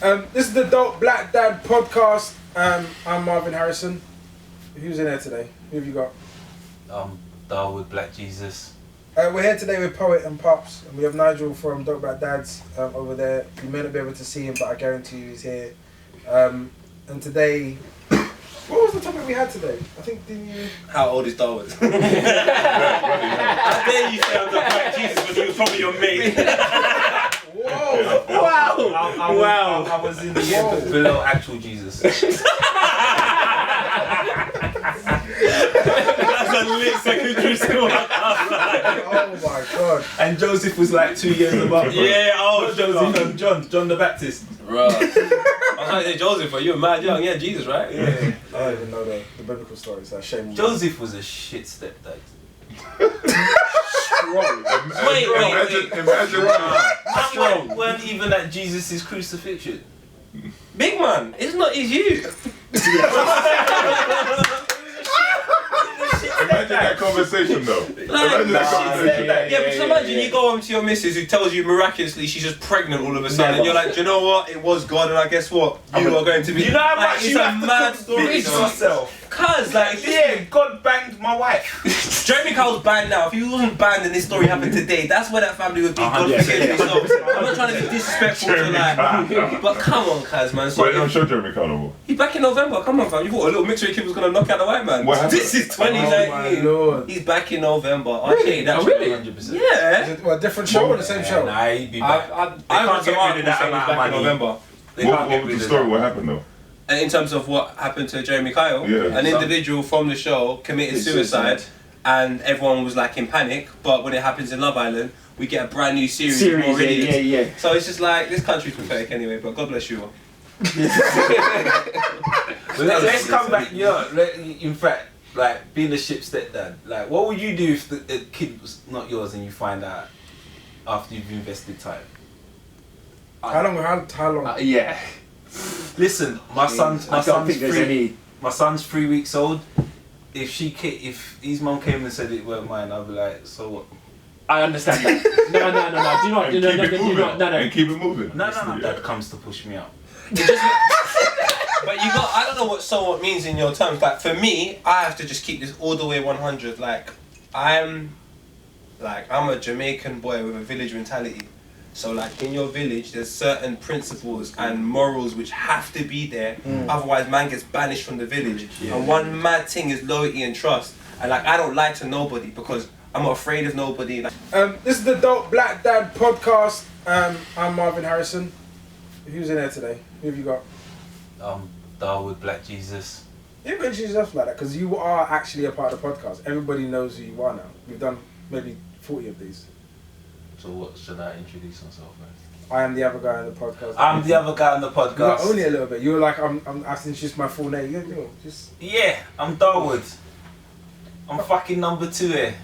This is the Adult Black Dad podcast. I'm Marvin Harrison. Who's in there today? Who have you got? Darwood Black Jesus. We're here today with Poet and Pops, and we have Nigel from Adult Black Dads over there. You may not be able to see him, but I guarantee you he's here. And today, what was the topic we had today? I think, didn't you? How old is Darwood? How dare you say I'm the Black Jesus when he was probably your mate? Whoa! Wow! I was in the end below actual Jesus. That's a lit secondary school. Oh my god! And Joseph was like 2 years above. Yeah, oh, Joseph, John the Baptist. Right. I was like, hey, Joseph, are you a mad young? Yeah, Jesus, right? Yeah. I don't even know the biblical stories. That's shame. Joseph was a shit stepdad. Wait. Imagine weren't even at Jesus' crucifixion. Big man, it's not, it's you. Imagine that conversation though. Imagine that conversation. Yeah, but just imagine you go home to your missus who tells you miraculously she's just pregnant all of a sudden, and you're like, do you know what? It was God, and I guess what? You are going to be. You know how much it's you a have to mad convince story. yourself. Cause like, Yeah, God banged my wife. Jeremy Kyle's banned now. If he wasn't banned and this story happened today, that's where that family would be. God forgive me. So I'm not trying to be disrespectful to like, but come on, Kaz, man. So Wait, don't show Jeremy Kyle no more. he's back in November. Come on, fam. You thought a little mixed kid was gonna knock out the white man? What happened? This is Oh my 2019. lord! He's back in November. Okay, that's Really? 100%. Yeah. Is it a different show or the same show? Nah, he'd be back. I They can't read some get rid of articles that saying he's amount of back in money. November. What was the story? What happened though? And in terms of what happened to Jeremy Kyle, Yeah. an individual from the show committed suicide, and everyone was like in panic. But when it happens in Love Island, we get a brand new series with more idiots. yeah. So it's just like, this country's pathetic anyway, but God bless you all. Let's come back. In fact, like being a ship stepdad, like what would you do if the kid was not yours and you find out after you've invested time? How long? Yeah. Listen, my son's I don't think there's 3 weeks old. If his mum came and said it weren't mine, I'd be like, so what? I understand that. No. Do not. And keep it moving. And keep it moving. No. Dad comes to push me out. But I don't know what so what means in your terms. Like for me, I have to just keep this all the way 100. Like I'm a Jamaican boy with a village mentality. So like in your village, there's certain principles and morals which have to be there. Otherwise, man gets banished from the village. And one mad thing is loyalty and trust. And like I don't lie to nobody because I'm not afraid of nobody. Like, This is the Adult Black Dad podcast. I'm Marvin Harrison. Who's in there today? Who have you got? Darwood Black Jesus. You can introduce yourself like that because you are actually a part of the podcast. Everybody knows who you are now. We've done maybe 40 of these. So what should I introduce myself as? I am the other guy on the podcast. I'm the other guy on the Not podcast. only a little bit. You were like, I'm asking just my full name. Just. Yeah, I'm Darwood. I'm fucking number 2 here.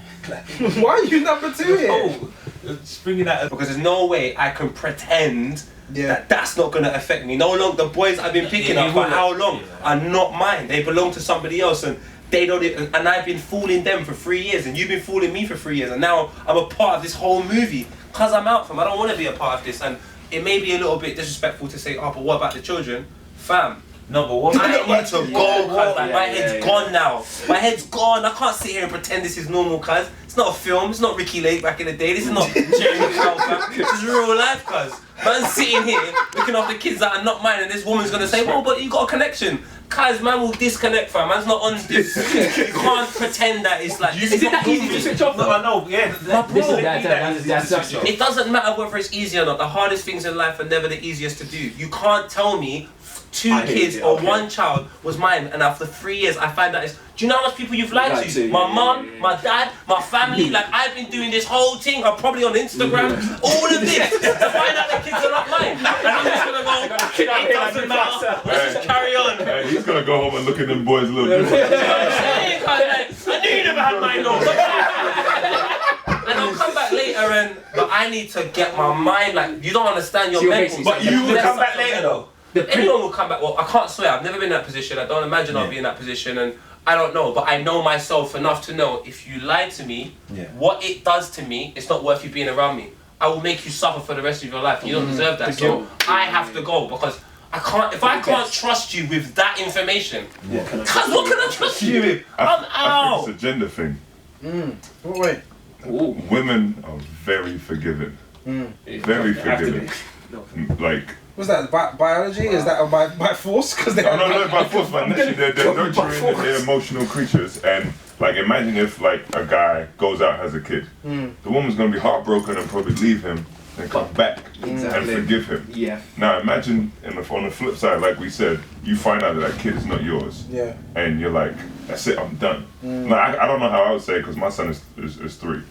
Why are you number 2 here? Oh, just bringing that up. because there's no way I can pretend Yeah. that's not gonna affect me. No longer the boys I've been picking up for how long are not mine. They belong to somebody else, and they don't. And I've been fooling them for 3 years, and you've been fooling me for 3 years, and now I'm a part of this whole movie. Cause I'm out, fam. I don't want to be a part of this, and it may be a little bit disrespectful to say, oh, but what about the children, fam? No, but what? I need to go, cuz like my head's gone now. My head's gone. I can't sit here and pretend this is normal, cuz it's not a film. It's not Ricky Lake back in the day. This is not Jeremy Kyle, fam. This is real life, cuz. Man's sitting here looking after kids that are not mine, and this woman's gonna say, "Well, but you got a connection." Cuz man will disconnect, fam. Man's not on this. You can't pretend that it's like. Is it that easy to switch off? No, I know. Yeah, That's It doesn't matter whether it's easy or not. The hardest things in life are never the easiest to do. You can't tell me 2 kids or 1 child was mine, and after 3 years I find out it's. Do you know how much people you've lied to? My mum, my dad, my family. Like I've been doing this whole thing. I'm probably on Instagram. All of this to find out the kids are not mine. And I'm just gonna go. It doesn't matter. Let's just carry on. Hey, he's gonna go home and look at them boys a little different. I knew you never had mine though. And I'll come back later but I need to get my mind like you don't understand your mental. But you will come back later though. Anyone will come back. Well, I can't swear. I've never been in that position. I don't imagine I'll be in that position, and I don't know. But I know myself enough to know if you lie to me, what it does to me, it's not worth you being around me. I will make you suffer for the rest of your life. You don't deserve that. So I have to go because I can't. If I can't trust you with that information, what can I trust you with? I'm I out. think it's a gender thing. What way? Women are very forgiving. Very forgiving. Like. What's that? Biology? Is that by force? Because they No, by force, by nature. They're nurturing, they're emotional creatures. And like, imagine if like a guy goes out and has a kid. The woman's gonna be heartbroken and probably leave him and come back and forgive him. Yeah. Now imagine on the flip side, like we said, you find out that kid is not yours. Yeah. And you're like, that's it, I'm done. Now I don't know how I would say it because my son is 3.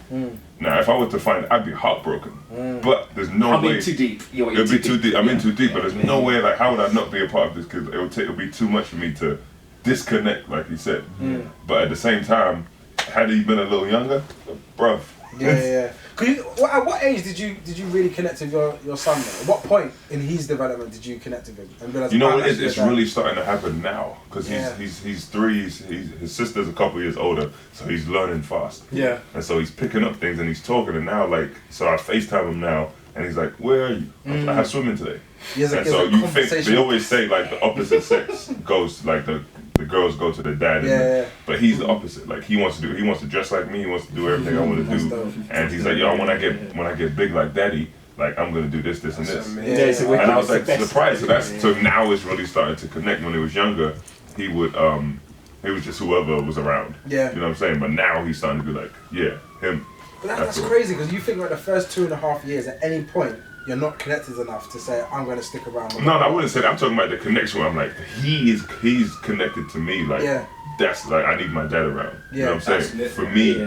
Now if I were to find it, I'd be heartbroken. But there's no way. I'm in too deep. It'd be too deep. I'm in too deep, but there's no way. Like, how would I not be a part of this? Because it'll be too much for me to disconnect, like he said. But at the same time, had he been a little younger, bruv. Yeah. At what age did you really connect with your son? Though? At what point in his development did you connect with him? And realize, You know what "Wow, it is? that's It's your dad." really starting to happen now because he's 3. His sister's a couple years older, so he's learning fast. Yeah. And so he's picking up things and he's talking. And now, like, so I FaceTime him now, and he's like, "Where are you? I have swimming today." Yes, And so you think they always say like the opposite sex goes like the girls go to the dad, but he's the opposite. Like he wants to dress like me. He wants to do everything I want to do, and he's like, "Yo, when I get big like daddy, like I'm gonna do this, and this." And I was like surprised. So now it's really starting to connect. When he was younger, he would he was just whoever was around. Yeah. You know what I'm saying? But now he's starting to be like, yeah, him. But that's crazy because you think like the first 2.5 years, at any point you're not connected enough to say I'm going to stick around. No, I wouldn't say that. I'm talking about the connection where I'm like, he's connected to me. Like, that's like, I need my dad around. You know what I'm saying? For me,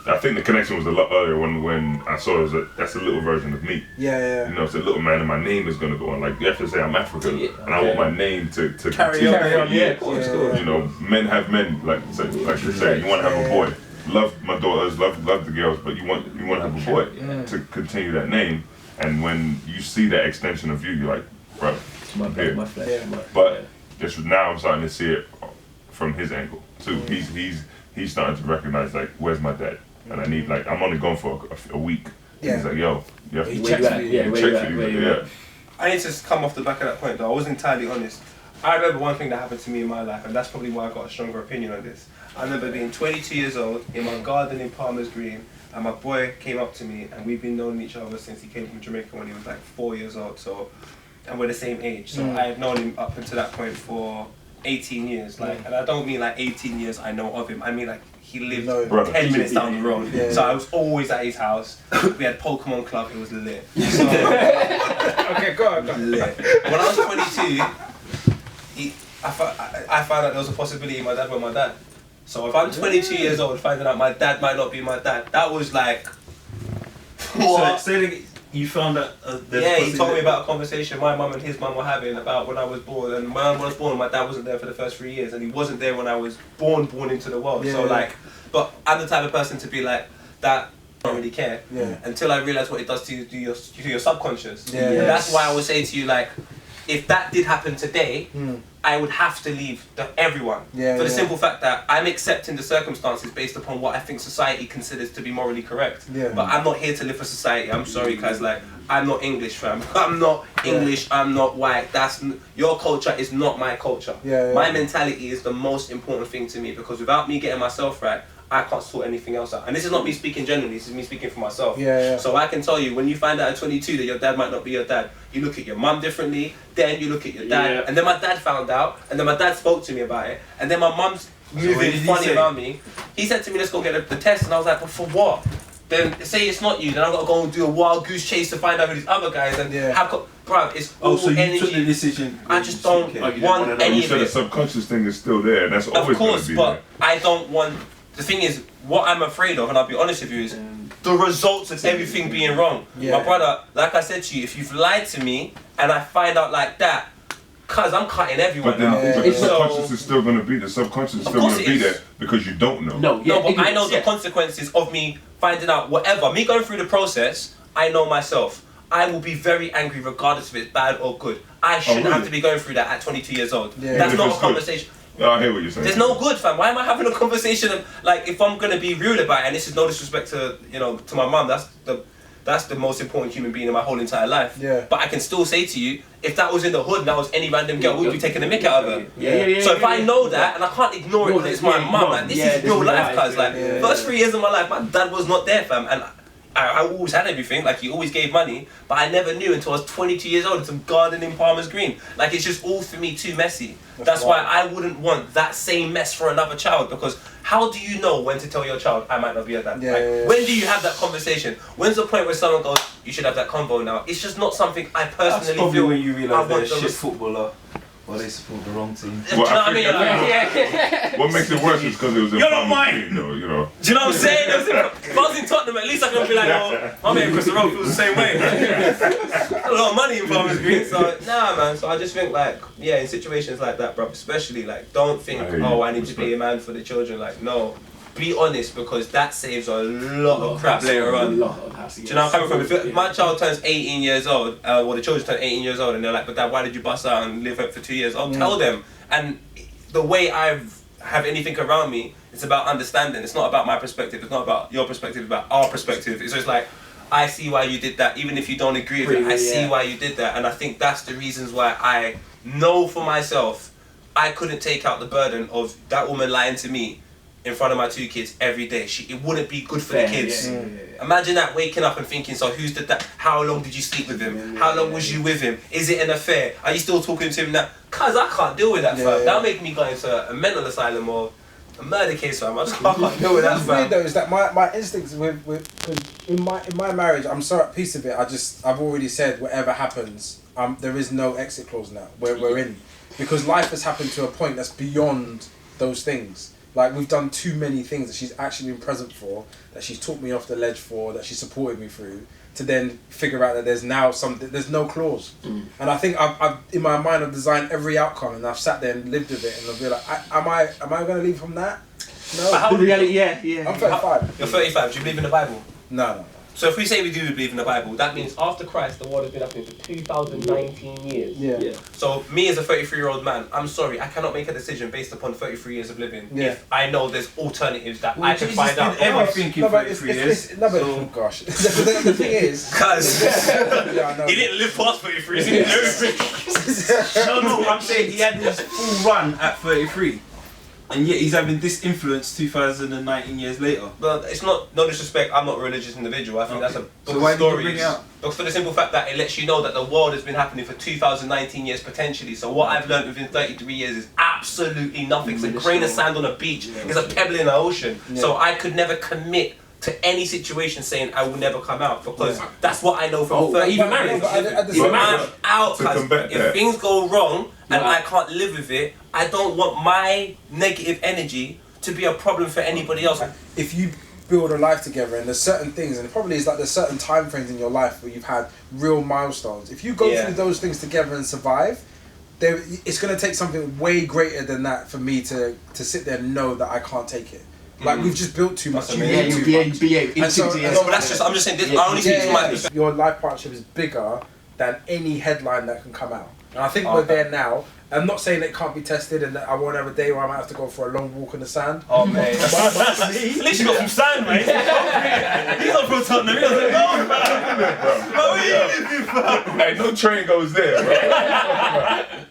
I think the connection was a lot earlier when I saw it was that's a little version of me. Yeah. You know, it's a little man and my name is going to go on. Like, you have to say I'm African and I want my name to Carry on. Yeah, of course. You know, men have men, like you say, you want to have a boy. Love my daughters, love the girls, but you want to have a boy to continue that name. And when you see that extension of you, you're like, bro, my flesh. But just now I'm starting to see it from his angle too. He's starting to recognize like, where's my dad? And I need like, I'm only gone for a week. Yeah. He's like, yo, you have to Check for you. I need to come off the back of that point though. I was entirely honest. I remember one thing that happened to me in my life, and that's probably why I got a stronger opinion on this. I remember being 22 years old in my garden in Palmer's Green, and my boy came up to me, and we've been knowing each other since he came from Jamaica when he was like 4 years old. So, and we're the same age. So I have known him up until that point for 18 years. Like, and I don't mean like 18 years I know of him. I mean like he lived 10 minutes down the road. Yeah. So I was always at his house. We had Pokemon Club. It was lit. So, Okay, go on. lit. When I was 22, I found out there was a possibility my dad was my dad. So if I'm 22 years old, finding out my dad might not be my dad, that was like, what? So you found out. He told me about a conversation my mum and his mum were having about when I was born. And when I was born, my dad wasn't there for the first 3 years, and he wasn't there when I was born into the world. So like, but I'm the type of person to be like that. I don't really care until I realize what it does to your subconscious. And that's why I would say to you, like, if that did happen today, I would have to leave everyone. For the simple fact that I'm accepting the circumstances based upon what I think society considers to be morally correct. But I'm not here to live for society. I'm sorry, guys. Like, I'm not English, fam. I'm not English. I'm not white. Your culture is not my culture. My mentality is the most important thing to me, because without me getting myself right, I can't sort anything else out. And this is not me speaking generally, this is me speaking for myself. So I can tell you, when you find out at 22 that your dad might not be your dad, you look at your mum differently, then you look at your dad, and then my dad found out, and then my dad spoke to me about it, and then my mum's moving funny around me. He said to me, let's go get the test, and I was like, but for what? Then say it's not you, then I've got to go and do a wild goose chase to find out who these other guys, and bruv, it's all so you energy. took the decision. I just don't want any You of said the it. subconscious thing is still there, and that's always going to be there. Of course, but I don't want. The thing is, what I'm afraid of, and I'll be honest with you, is the results of everything being wrong. My brother, like I said to you, if you've lied to me and I find out like that, cause I'm cutting everyone out. But the subconscious is still going to be there. The subconscious is still going to be there because you don't know. But I know the consequences of me finding out whatever. Me going through the process, I know myself. I will be very angry regardless if it's bad or good. I shouldn't have to be going through that at 22 years old. That's not a conversation. I hear what you're saying. There's no good, fam. Why am I having a conversation of, like, if I'm gonna be real about it, and this is no disrespect to, to my mum, that's that's the most important human being in my whole entire life. Yeah. But I can still say to you, if that was in the hood and that was any random girl, we'd be taking the mick out of her. So if I know that and I can't ignore it because it's my mum, like this is real life, cuz like first 3 years of my life, my dad was not there, fam, and I always had everything, like he always gave money, but I never knew until I was 22 years old, some garden in Palmer's Green. Like it's just all for me too messy. That's why I wouldn't want that same mess for another child, because how do you know when to tell your child, I might not be a dad? When do you have that conversation? When's the point where someone goes, you should have that convo now? It's just not something I personally That's probably feel when you realise they're a shit risk. footballer. Or they support the wrong team. Do you know what I mean? What makes it worse is because it was in You're not Palmer's mine. Green, though, you know. Do you know what I'm saying? If I was in Tottenham, at least I can be like, oh, my mate across the road feels the same way. A lot of money in Palmer's Green, so nah, man. So I just think like, yeah, in situations like that, bro, especially like, don't think, oh, I need to be a man for the children. Like, no, be honest, because that saves a lot of crap later on. Do you know where I'm coming from? If my child turns 18 years old, or the children turn 18 years old, and they're like, but dad, why did you bust out and live it for 2 years? I'll tell them. And the way I have anything around me, it's about understanding. It's not about my perspective. It's not about your perspective. It's about our perspective. It's just like, I see why you did that. Even if you don't agree with it, I see why you did that. And I think that's the reasons why I know for myself, I couldn't take out the burden of that woman lying to me in front of my 2 kids every day. It wouldn't be good for the kids. Imagine that, waking up and thinking, so who's the dad? How long did you sleep with him? How long was you with him? Is it an affair? Are you still talking to him now? Cuz I can't deal with that, fam. That'll make me go into a mental asylum or a murder case, fam. I can't deal with that, What's fam. weird though is that my instincts with cause in my marriage, I'm so at peace with it. I've already said whatever happens, there is no exit clause now. We're in, because life has happened to a point that's beyond those things. Like, we've done too many things that she's actually been present for, that she's talked me off the ledge for, that she supported me through, to then figure out that there's now there's no clause. And I think I've in my mind, I've designed every outcome, and I've sat there and lived with it, and I'll be like, am I going to leave from that? No. The reality, I'm 35. You're 35. Do you believe in the Bible? No. So if we say we do believe in the Bible, that means after Christ, the world has been happening for 2019 years. Yeah. So me as a 33-year-old man, I'm sorry, I cannot make a decision based upon 33 years of living if I know there's alternatives that I can find out. Everything in 33 years. Gosh. The thing is... Because he didn't live past 33, he didn't know everything. No, I'm saying he had his full run at 33. And yet he's having this influence 2019 years later. Well, it's no disrespect, I'm not a religious individual. I think that's a book So why of did you stories. bring it up? But for the simple fact that it lets you know that the world has been happening for 2019 years potentially. So what I've learned within 33 years is absolutely nothing. It's a grain of sand on a beach. It's a pebble in the ocean. So I could never commit to any situation saying I will never come out, because that's what I know from even marriage. If I'm out, if things go wrong and I can't live with it, I don't want my negative energy to be a problem for anybody else. If you build a life together and there's certain things, and it probably is like there's certain time frames in your life where you've had real milestones. If you go through those things together and survive, it's going to take something way greater than that for me to sit there and know that I can't take it. Like, we've just built too much. But that's just, I'm just saying this, I only see it from my perspective. Your life partnership is bigger than any headline that can come out. And I think we're there now. I'm not saying it can't be tested and that I won't have a day where I might have to go for a long walk in the sand. Oh, man. At least you got some sand, mate. He's not from Tottenham. He doesn't know, man. Where you living, fam? Hey, no train goes there, bro.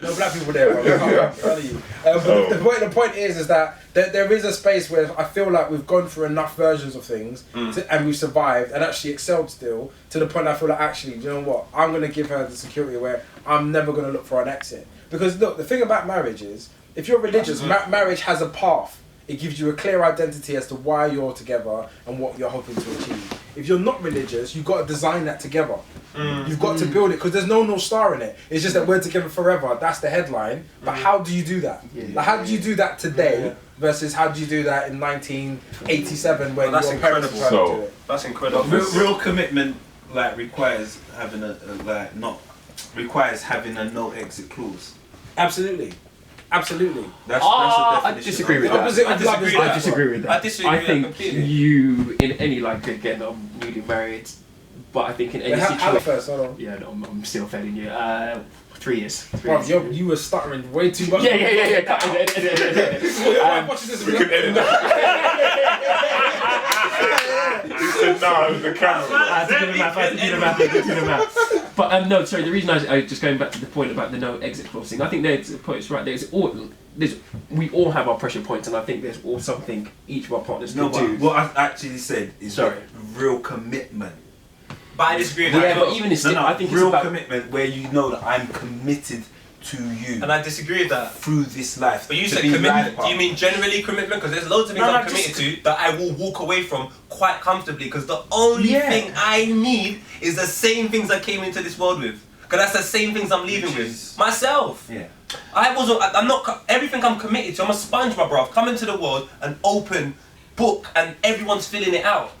No black people there, bro. I'm telling you. But the point is that there is a space where I feel like we've gone through enough versions of things and we've survived and actually excelled still, to the point I feel like, actually, you know what? I'm going to give her the security where I'm never going to look for an exit. Because look, the thing about marriage is, if you're religious, marriage has a path. It gives you a clear identity as to why you're together and what you're hoping to achieve. If you're not religious, you've got to design that together. You've got to build it, because there's no North Star in it. It's just that we're together forever. That's the headline. But how do you do that? Like, how do you do that today versus how do you do that in 1987 when your parents were trying to do it? That's incredible. Real commitment requires having a no exit clause. Absolutely. That's the definition. I disagree with that. I disagree with that. I disagree I with that think completely. you, in any, like, again, I'm newly married, but I think in any situation... First, hold on. Yeah, no, I'm still failing you. 3 years. Bro, you were stuttering way too much. Yeah. Watch this. We can edit that. He said, nah, it was the camera. I had to do the math. But no, sorry. The reason I just going back to the point about the no exit clause thing. I think the point's right. We all have our pressure points, and I think there's all something each of our partners can do. What I actually said is real commitment. But I disagree with that. Yeah, but even still, I think real it's about commitment where you know that I'm committed to you. And I disagree with that. Through this life. But you said commitment. Do you mean generally commitment? Because there's loads of things I'm committed to that I will walk away from quite comfortably. Because the only thing I need is the same things I came into this world with. Because that's the same things I'm leaving with. Myself. Yeah. I'm not, everything I'm committed to, I'm a sponge, my bro. I've come into the world, an open book, and everyone's filling it out.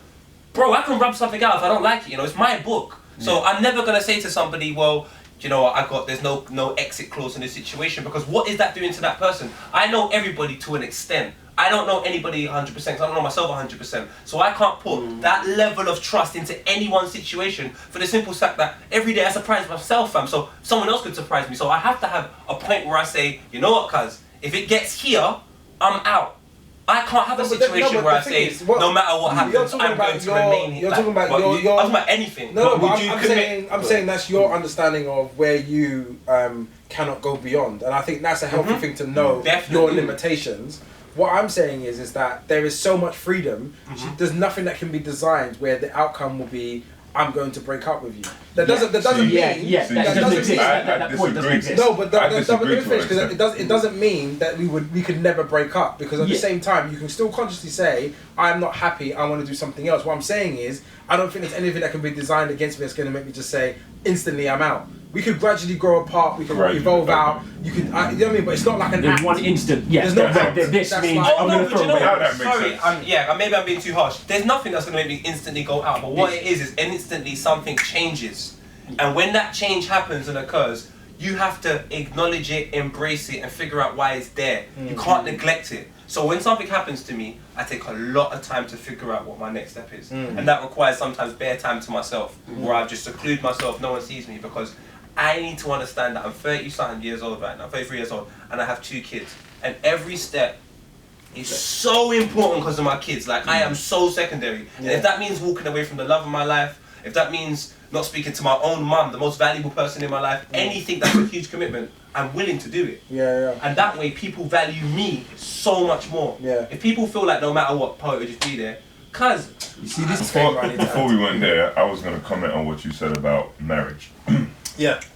Bro, I can rub something out if I don't like it, it's my book. So I'm never gonna say to somebody, well, there's no exit clause in this situation, because what is that doing to that person? I know everybody to an extent. I don't know anybody 100%, because I don't know myself 100%. So I can't put that level of trust into anyone's situation for the simple fact that every day I surprise myself, fam. So someone else could surprise me. So I have to have a point where I say, you know what, cuz, if it gets here, I'm out. I can't have a situation where I say, no matter what happens, I'm going to remain here. You're talking about I'm talking about anything. No, but I'm saying that's your understanding of where you cannot go beyond. And I think that's a healthy thing to know, your limitations. What I'm saying is that there is so much freedom. There's nothing that can be designed where the outcome will be, I'm going to break up with you. That doesn't mean that point doesn't exist. No, but it doesn't mean that we could never break up, because at the same time you can still consciously say, I'm not happy, I want to do something else. What I'm saying is, I don't think there's anything that can be designed against me that's going to make me just say instantly I'm out. We could gradually grow apart. We can evolve out. You can, you know what I mean? But it's not like an act. One instant. Yes. This means I'm going to throw away. Sorry, maybe I'm being too harsh. There's nothing that's going to make me instantly go out. But what it is instantly something changes, and when that change happens and occurs, you have to acknowledge it, embrace it, and figure out why it's there. You can't neglect it. So when something happens to me, I take a lot of time to figure out what my next step is, and that requires sometimes bare time to myself, where I just seclude myself. No one sees me, because I need to understand that I'm 30-something years old right now, 33 years old, and I have 2 kids. And every step is so important because of my kids. Like, I am so secondary. And if that means walking away from the love of my life, if that means not speaking to my own mum, the most valuable person in my life, anything that's a huge commitment, I'm willing to do it. And that way, people value me so much more. If people feel like no matter what, Poet would just be there. Cause, you see this before we went there, I was going to comment on what you said about marriage.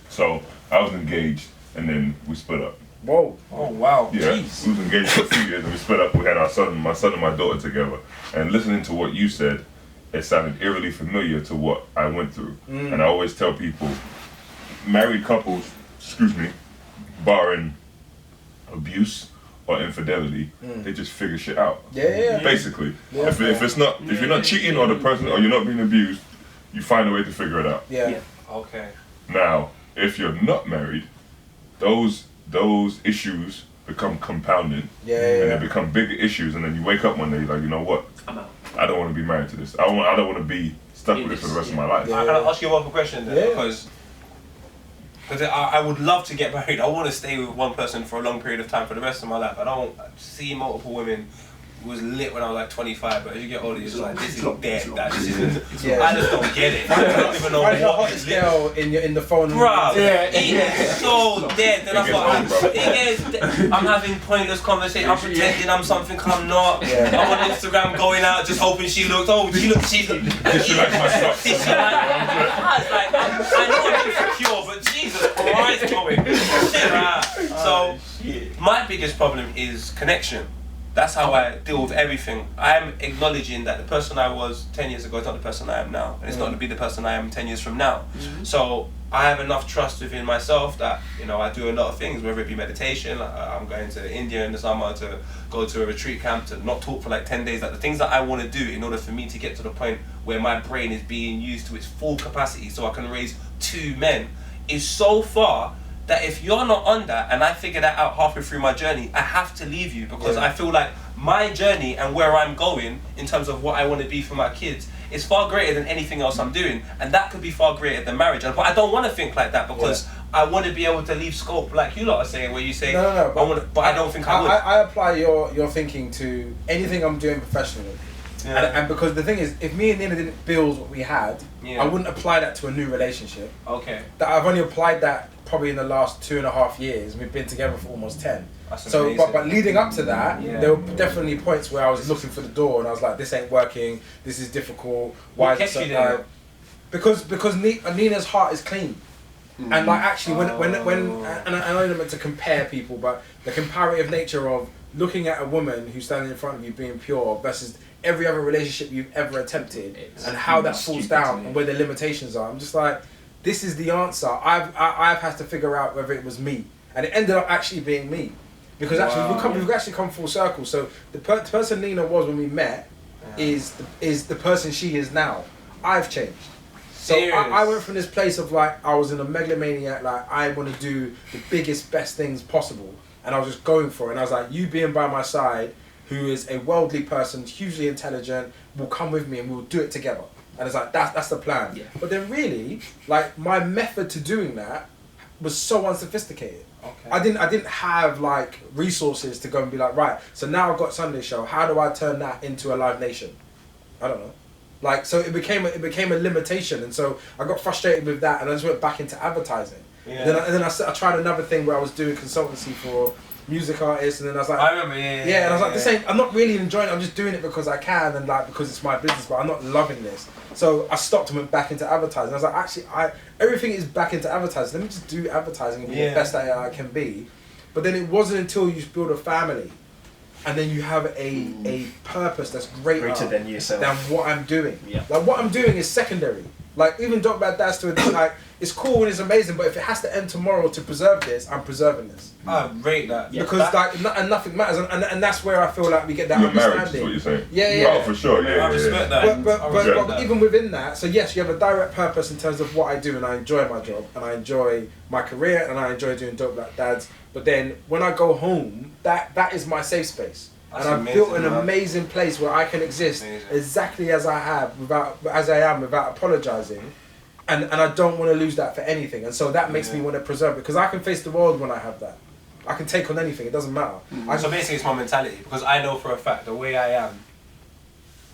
So I was engaged, and then we split up. Whoa! Oh wow! Yeah, Jeez. We was engaged for 2 years, and we split up. We had my son and my daughter together. And listening to what you said, it sounded eerily familiar to what I went through. And I always tell people, married couples, barring abuse or infidelity, they just figure shit out. Basically, if you're not cheating or you're not being abused, you find a way to figure it out. Okay. Now, if you're not married, those issues become compounding, and they become bigger issues, and then you wake up one day like, you know what? I'm out. I don't want to be married to this. I don't want to be stuck with this for the rest of my life. Can I ask you one question then? Because I would love to get married. I want to stay with one person for a long period of time for the rest of my life. I don't see multiple women. It was lit when I was like 25, but as you get older, you're just like, this is dead. I just don't get it. I don't even know what is lit. Girl in the phone. Bruh, it's so dead. Then I'm having pointless conversation. I'm pretending I'm something I'm not. I'm on Instagram going out just hoping she looks. She's like my stuff. I know I'm insecure, but Jesus Christ, Chloe. So my biggest problem is connection. That's how I deal with everything. I'm acknowledging that the person I was 10 years ago is not the person I am now. And it's not going to be the person I am 10 years from now. So I have enough trust within myself that, I do a lot of things, whether it be meditation. I'm going to India in the summer to go to a retreat camp, to not talk for like 10 days. Like the things that I want to do in order for me to get to the point where my brain is being used to its full capacity so I can raise 2 men is so far that if you're not on that, and I figure that out halfway through my journey, I have to leave you, because I feel like my journey and where I'm going in terms of what I want to be for my kids is far greater than anything else I'm doing, and that could be far greater than marriage. But I don't want to think like that, because I want to be able to leave scope, like you lot are saying, where you say, but I don't think I would. I apply your thinking to anything I'm doing professionally. And because the thing is, if me and Nina didn't build what we had, I wouldn't apply that to a new relationship. Okay. That I've only applied that probably in the last 2.5 years. We've been together for almost 10. That's so, amazing. but leading up to that, there were definitely points where I was looking for the door and I was like, this ain't working. This is difficult. Why What kept you there? Because Nina's heart is clean. And like actually when and I know you're not meant to compare people, but the comparative nature of looking at a woman who's standing in front of you being pure versus every other relationship you've ever attempted and how that falls down and where the limitations are, I'm just like, this is the answer. I've had to figure out whether it was me, and it ended up actually being me, because actually we've actually come full circle. So the person Nina was when we met is the person she is now. I've changed. So I went from this place of like, I was in a megalomaniac, like I want to do the biggest, best things possible. And I was just going for it. And I was like, you being by my side, who is a worldly person, hugely intelligent, will come with me and we'll do it together. And it's like, that's the plan. Yeah. But then really, like my method to doing that was so unsophisticated. Okay. I didn't have like resources to go and be like, right, so now I've got Sunday Show, how do I turn that into a Live Nation? I don't know. Like, so it became a limitation, and so I got frustrated with that, and I just went back into advertising. Yeah. Then I tried another thing where I was doing consultancy for music artists, and then I was like, I remember, and I was like, this ain't, I'm not really enjoying it, I'm just doing it because I can, and like because it's my business, but I'm not loving this. So I stopped and went back into advertising. I was like, actually, everything is back into advertising. Let me just do advertising and be the best that I can be. But then it wasn't until you build a family, and then you have a purpose that's greater than yourself, than what I'm doing. Yeah. Like what I'm doing is secondary. Like even Talk About Dads to it, like it's cool and it's amazing, but if it has to end tomorrow to preserve this, I'm preserving this. I rate that. Because and nothing matters, and that's where I feel like we get that Your understanding. marriage is what you're saying. Yeah. Oh, for sure. Yeah. I respect that. But even within that, so yes, you have a direct purpose in terms of what I do, and I enjoy my job, and I enjoy my career, and I enjoy doing Dope Black Dads. But then when I go home, that is my safe space. And I've built an amazing place where I can exist exactly as I am without apologising, and I don't want to lose that for anything. And so that makes me want to preserve it, because I can face the world when I have that. I can take on anything. It doesn't matter. So basically, it's my mentality, because I know for a fact the way I am,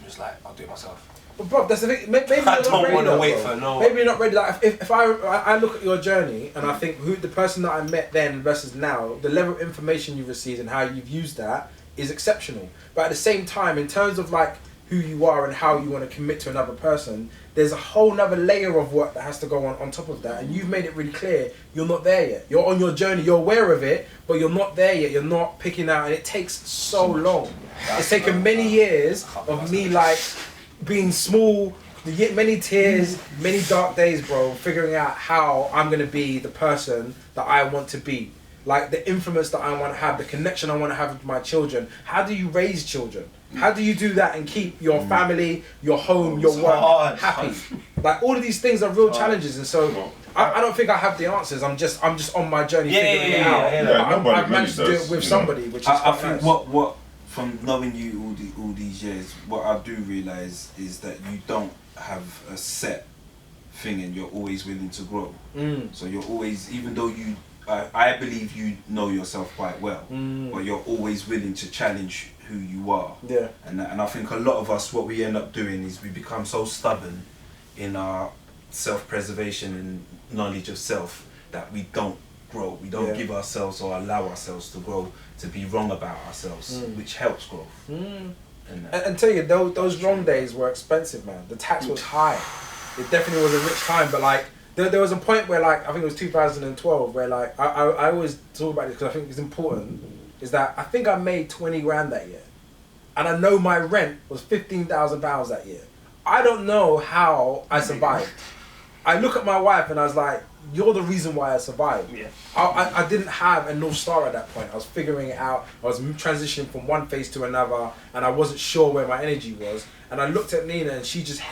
I'm just like, I'll do it myself. But bro, that's the thing. Maybe I don't want to wait for no one. Maybe you're not ready. Like if I look at your journey and I think who the person that I met then versus now, the level of information you've received and how you've used that is exceptional. But at the same time, in terms of like who you are and how you want to commit to another person, there's a whole nother layer of work that has to go on top of that, and you've made it really clear you're not there yet. You're on your journey, you're aware of it, but you're not there yet. You're not picking out, and it takes so long. It's taken many years of me like being small, many tears, many dark days, bro, figuring out how I'm gonna be the person that I want to be. Like the influence that I want to have, the connection I want to have with my children. How do you raise children? How do you do that and keep your family, your home, your work happy? Like all of these things are real challenges, and so I don't think I have the answers. I'm just on my journey figuring it out. I've managed to do it with somebody, which is I think what from knowing you all these years, what I do realise is that you don't have a set thing, and you're always willing to grow. So you're always, even though you. I believe you know yourself quite well, but you're always willing to challenge who you are. Yeah. And I think a lot of us, what we end up doing is we become so stubborn in our self-preservation and knowledge of self that we don't grow. We don't give ourselves or allow ourselves to grow, to be wrong about ourselves, which helps growth. And tell you, those wrong days were expensive, man. The tax was high. It definitely was a rich time, but like, there was a point where like, I think it was 2012, where like, I always talk about this because I think it's important, is that I think I made 20 grand that year. And I know my rent was £15,000 that year. I don't know how I survived. I look at my wife and I was like, you're the reason why I survived. Yeah. I didn't have a North Star at that point. I was figuring it out. I was transitioning from one phase to another, and I wasn't sure where my energy was. And I looked at Nina, and she just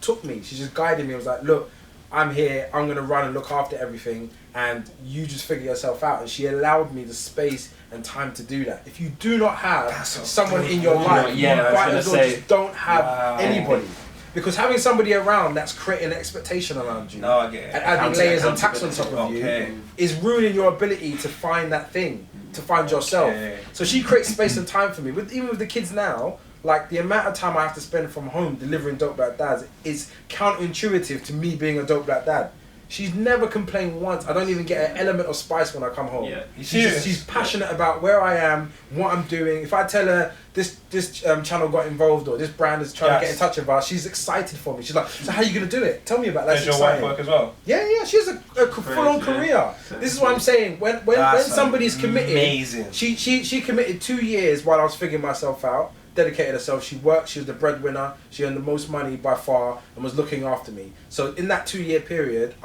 took me. She just guided me. I was like, look, I'm here, I'm gonna run and look after everything, and you just figure yourself out. And she allowed me the space and time to do that. If you do not have someone in your life, you might as well just don't have anybody. Because having somebody around that's creating an expectation around you and adding layers and tax on top of you is ruining your ability to find that thing, to find yourself. So she creates space and time for me. Even with the kids now, like the amount of time I have to spend from home delivering dope black dads is counterintuitive to me being a dope black dad. She's never complained once. I don't even get an element of spice when I come home. Yeah. She's passionate about where I am, what I'm doing. If I tell her this channel got involved or this brand is trying to get in touch with her, she's excited for me. She's like, so how are you going to do it? Tell me about that. Does your wife work as well? Yeah, she has a full-on career. This is what I'm saying. When somebody's committed, amazing. She committed 2 years while I was figuring myself out. Dedicated herself. She worked. She was the breadwinner. She earned the most money by far and was looking after me. So in that 2-year period,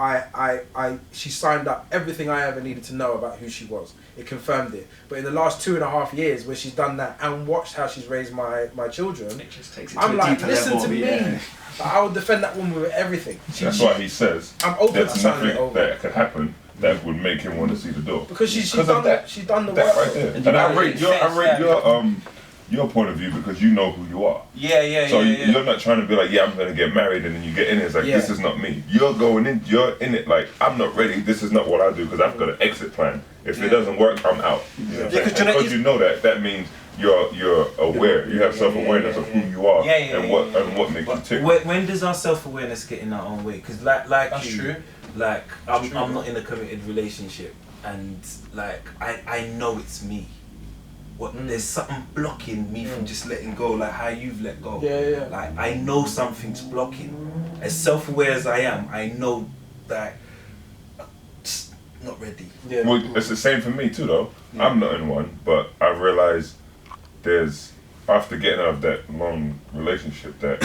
she signed up everything I ever needed to know about who she was. It confirmed it. But in the last 2.5 years, where she's done that and watched how she's raised my children, It just takes it I'm to a like, deeper listen level, to me. yeah. I would defend that woman with everything. That's why he says I'm open there's to signing it nothing over. that could happen that would make him want to see the door. Because she's of done that. she's done the That work. right there. And And I you rate your point of view because you know who you are. Yeah. So you're not trying to be like, yeah, I'm gonna get married, and then you get in it. It's like, this is not me. You're in it like, I'm not ready. This is not what I do because I've got an exit plan. If it doesn't work, I'm out. You know what I'm saying? Because you know that means you're aware. You have self-awareness of who you are and what makes you tick. When does our self-awareness get in our own way? Because like That's you, true. like I'm not in a committed relationship, and like I know it's me. There's something blocking me from just letting go, like how you've let go. Yeah. Like I know something's blocking. As self-aware as I am, I know that I'm just not ready. Yeah. Well, it's the same for me too, though. I'm not in one, but I realized after getting out of that long relationship, that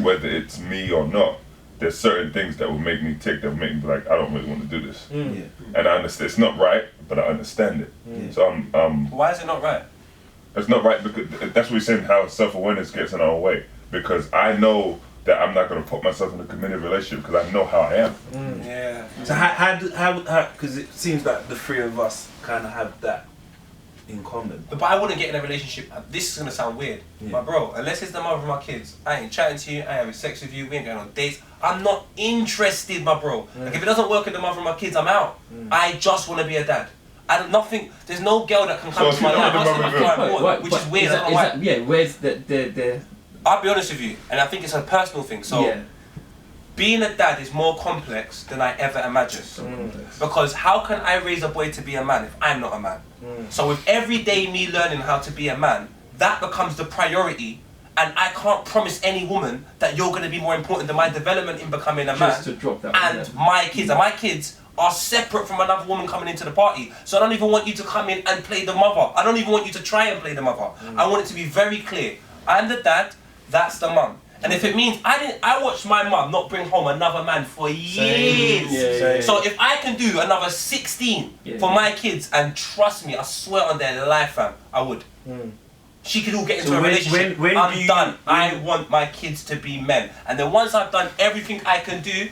whether it's me or not, there's certain things that will make me tick, that will make me be like, I don't really want to do this. Yeah. And I understand it's not right, but I understand it. So Why is it not right? it's not right because that's what we're saying. How self-awareness gets in our way, because I know that I'm not going to put myself in a committed relationship because I know how I am. Yeah. So how because it seems like the three of us kind of have that in common. But I wouldn't get in a relationship. This is gonna sound weird, but bro, unless it's the mother of my kids, I ain't chatting to you. I ain't having sex with you. We ain't going on dates. I'm not interested, my bro. Like if it doesn't work with the mother of my kids, I'm out. I just want to be a dad. There's no girl that can come So to my life which is weird. I don't know why. Yeah, where's the I'll be honest with you, and I think it's a personal thing. So, being a dad is more complex than I ever imagined. Because how can I raise a boy to be a man if I'm not a man? So with every day me learning how to be a man, that becomes the priority. And I can't promise any woman that you're going to be more important than my development in becoming a man. Just to drop that and my kids. And my kids are separate from another woman coming into the party. So I don't even want you to come in and play the mother. I don't even want you to try and play the mother. I want it to be very clear. I'm the dad, that's the mum. And if it means I watched my mum not bring home another man for years. So if I can do another 16 for my kids, and trust me, I swear on their life, fam, I would. She could all get into a relationship. I'm done. I want my kids to be men. And then once I've done everything I can do,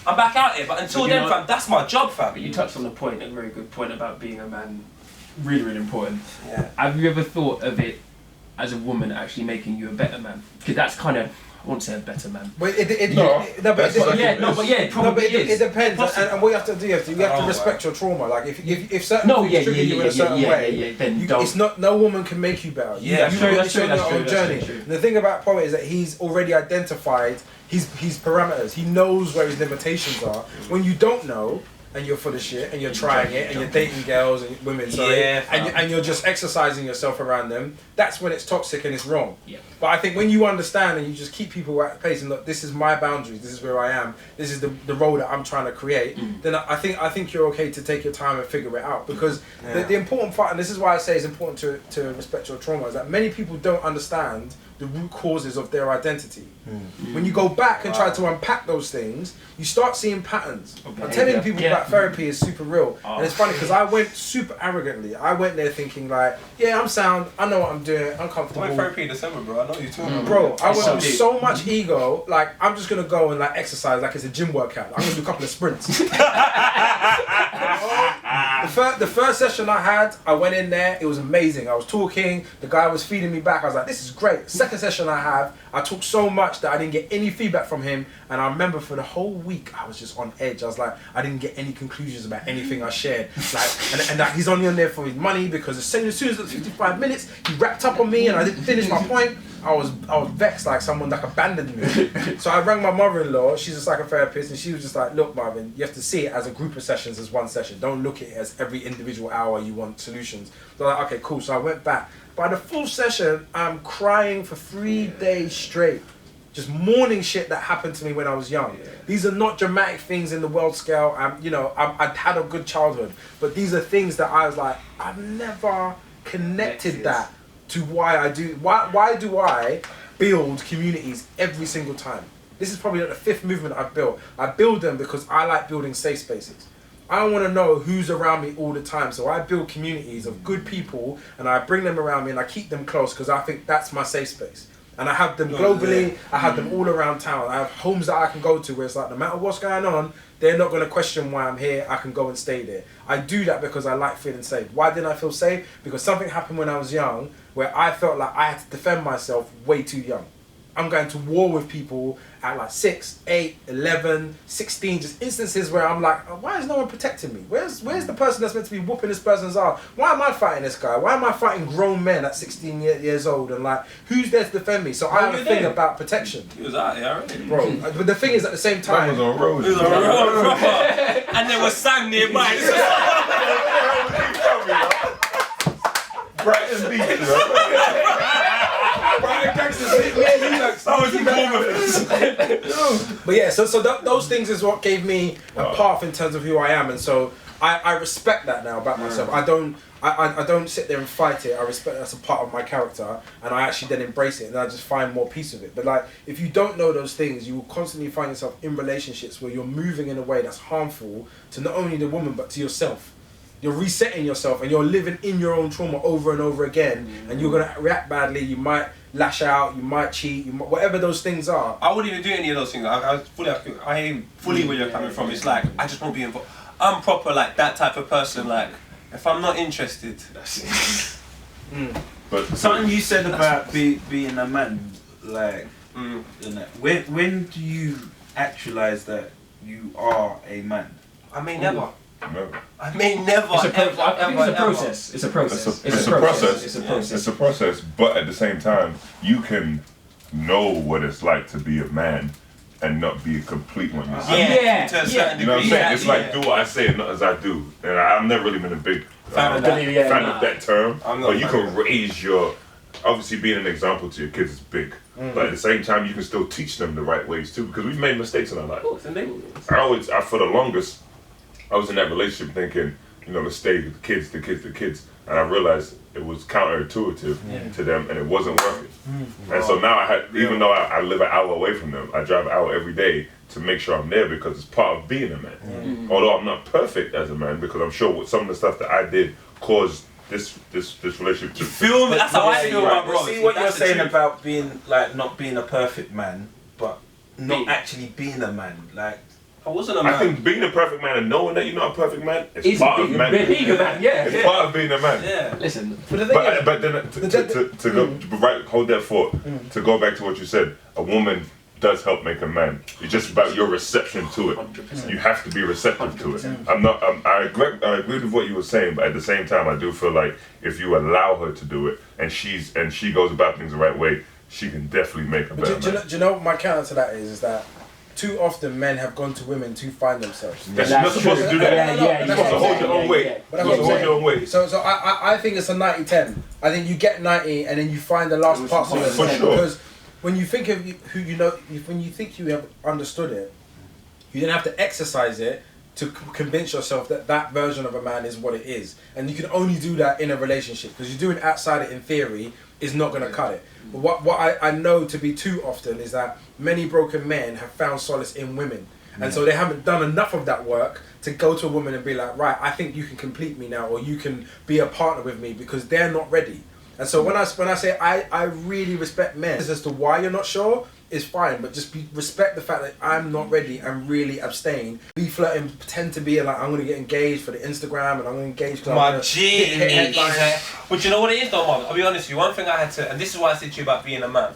I'm back out here. But until then, fam, that's my job, fam. But you touched on a very good point about being a man. Really, really important. Yeah. Have you ever thought of it as a woman actually making you a better man? Because that's kind of, I won't say a better man. But it it probably is. It depends, and what you have to do, you have to respect your trauma. Like if certain things trigger you in a certain way, it's not. No woman can make you better. It's on your own journey. And the thing about Poet is that he's already identified his parameters. He knows where his limitations are. When you don't know, and you're full of shit, and you're trying it, and you're dating girls and women, and you're just exercising yourself around them, that's when it's toxic and it's wrong. But I think when you understand and you just keep people at pace and look, this is my boundaries, this is where I am, this is the role that I'm trying to create, then I think you're okay to take your time and figure it out. Because the important part, and this is why I say it's important to respect your trauma, is that many people don't understand the root causes of their identity. When you go back and try to unpack those things, you start seeing patterns. I'm telling people that therapy is super real. And it's funny because I went super arrogantly. I went there thinking like, yeah, I'm sound, I know what I'm doing, I'm comfortable. I went therapy in December, bro. I know you too. Bro, I went with so much ego, like I'm just gonna go and like exercise like it's a gym workout. I'm gonna do a couple of sprints. The first session I had, I went in there, it was amazing. I was talking, the guy was feeding me back, I was like, this is great. Second session I have, I talked so much that I didn't get any feedback from him, and I remember for the whole week I was just on edge. I was like, I didn't get any conclusions about anything I shared. Like, and he's only on there for his money, because as soon as it was 55 minutes, he wrapped up on me and I didn't finish my point. I was vexed, like someone like abandoned me. So I rang my mother-in-law. She's a psychotherapist, and she was just like, "Look, Marvin, you have to see it as a group of sessions, as one session. Don't look at it as every individual hour you want solutions." So I'm like, okay, cool. So I went back. By the full session, I'm crying for 3 days straight. Just mourning shit that happened to me when I was young. These are not dramatic things in the world scale. I'd had a good childhood, but these are things that I was like, I've never connected that to why I do. Why do I build communities every single time? This is probably like the 5th movement I've built. I build them because I like building safe spaces. I want to know who's around me all the time, so I build communities of good people, and I bring them around me, and I keep them close because I think that's my safe space. And I have them globally, I have them all around town. I have homes that I can go to where it's like, no matter what's going on, they're not going to question why I'm here, I can go and stay there. I do that because I like feeling safe. Why didn't I feel safe? Because something happened when I was young where I felt like I had to defend myself way too young. I'm going to war with people at like 6, 8, 11, 16, just instances where I'm like, oh, why is no one protecting me? Where's the person that's meant to be whooping this person's ass? Why am I fighting this guy? Why am I fighting grown men at 16 years old? And like, who's there to defend me? So I have a thing about protection. He was out here already. Bro, but the thing is at the same time... He was on road. He was on road, proper. And there was Sam nearby. Brighton Beach, you know? But yeah, so those things is what gave me a path in terms of who I am, and so I respect that now about myself. I don't sit there and fight it. I respect that's a part of my character, and I actually then embrace it, and I just find more peace with it. But like, if you don't know those things, you will constantly find yourself in relationships where you're moving in a way that's harmful to not only the woman but to yourself. You're resetting yourself and you're living in your own trauma over and over again, and you're gonna react badly. You might lash out, you might cheat, whatever those things are. I wouldn't even do any of those things. I hear fully where you're coming from. It's like, I just won't be involved. I'm proper like that type of person. Like, if I'm not interested, that's it. But something you said about being a man, like, you know, when do you actualize that you are a man? I may never. No. I may never. I think it's a process. It's a process. It's a process. It's a process. But at the same time, you can know what it's like to be a man and not be a complete one yourself. To a certain You know what I'm degree. saying? It's like do what I say and not as I do. And I've never really been a big fan of that term. But you can raise your... Obviously being an example to your kids is big. But at the same time, you can still teach them the right ways too. Because we've made mistakes in our life. For the longest... I was in that relationship thinking, you know, let's stay with the kids. And I realized it was counterintuitive to them and it wasn't working. And so now even though I live an hour away from them, I drive an hour every day to make sure I'm there because it's part of being a man. Although I'm not perfect as a man, because I'm sure with some of the stuff that I did caused this relationship to... You feel me? That's how I feel, my bro. See what you're saying about being, like, not being a perfect man, but not actually being a man. Like, I wasn't a man. I think being a perfect man and knowing that you're not a perfect man is part of man. Being a man, It's part of being a man. Yeah. Listen, But then to go hold that thought, to go back to what you said, a woman does help make a man. It's just about your reception to it. 100%. You have to be receptive to it. I agree with what you were saying, but at the same time, I do feel like if you allow her to do it and she goes about things the right way, she can definitely make a better man. Do you know what my counter to that is that too often men have gone to women to find themselves. You're not supposed to do that. You're supposed to hold your own weight. You're supposed to hold your own weight. So I think it's a 90-10. I think you get 90 and then you find the last parts of it. For sure. Because when you think of who you know, when you think you have understood it, you then have to exercise it to convince yourself that that version of a man is what it is. And you can only do that in a relationship, because you're doing outside it in theory is not going to cut it. But what I know to be too often is that many broken men have found solace in women. And so they haven't done enough of that work to go to a woman and be like, right, I think you can complete me now, or you can be a partner with me, because they're not ready. And so when I say I really respect men, as to why you're not sure is fine, but just respect the fact that I'm not ready and really abstain. Be flirting, pretend to be like, I'm going to get engaged for the Instagram and I'm going to engage because My G. But you know what it is though, Mom? I'll be honest with you. One thing I had to, and this is why I said to you about being a man.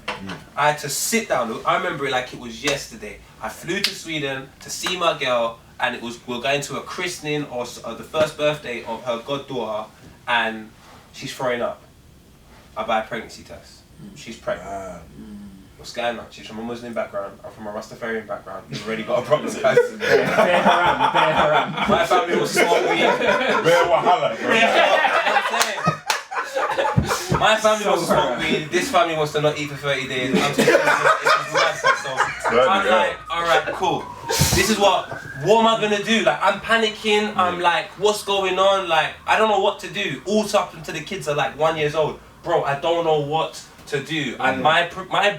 I had to sit down. I remember it like it was yesterday. I flew to Sweden to see my girl, and we're going to a christening or the first birthday of her goddaughter, and she's throwing up. I buy a pregnancy test. She's pregnant. What's going on? She's from a Muslim background. I'm from a Rastafarian background. You've already got a problem, guys. My family was smoke weed. Bear wahala, bro. My family wants to smoke weed. This family wants to not eat for 30 days. I'm just, I'm like, alright, cool. This is what am I gonna do? Like, I'm panicking. I'm like, what's going on? Like, I don't know what to do. All up until the kids are like 1 year old. Bro, I don't know what to do. And my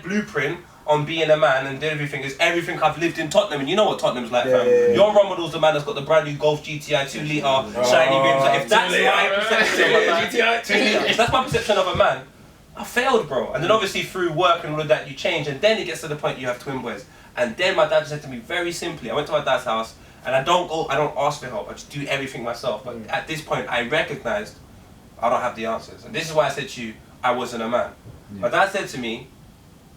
blueprint on being a man and doing everything is everything I've lived in Tottenham, and you know what Tottenham's like, fam. Your role model's the man that's got the brand new Golf GTI 2 litre shiny rims. Like, if that's my perception of a man, if that's my perception of a man, I failed, bro. And then obviously through work and all of that, you change, and then it gets to the point you have twin boys. And then my dad just said to me very simply, I went to my dad's house, and I don't ask for help. I just do everything myself. But at this point, I recognized I don't have the answers, and this is why I said to you, I wasn't a man. My dad said to me,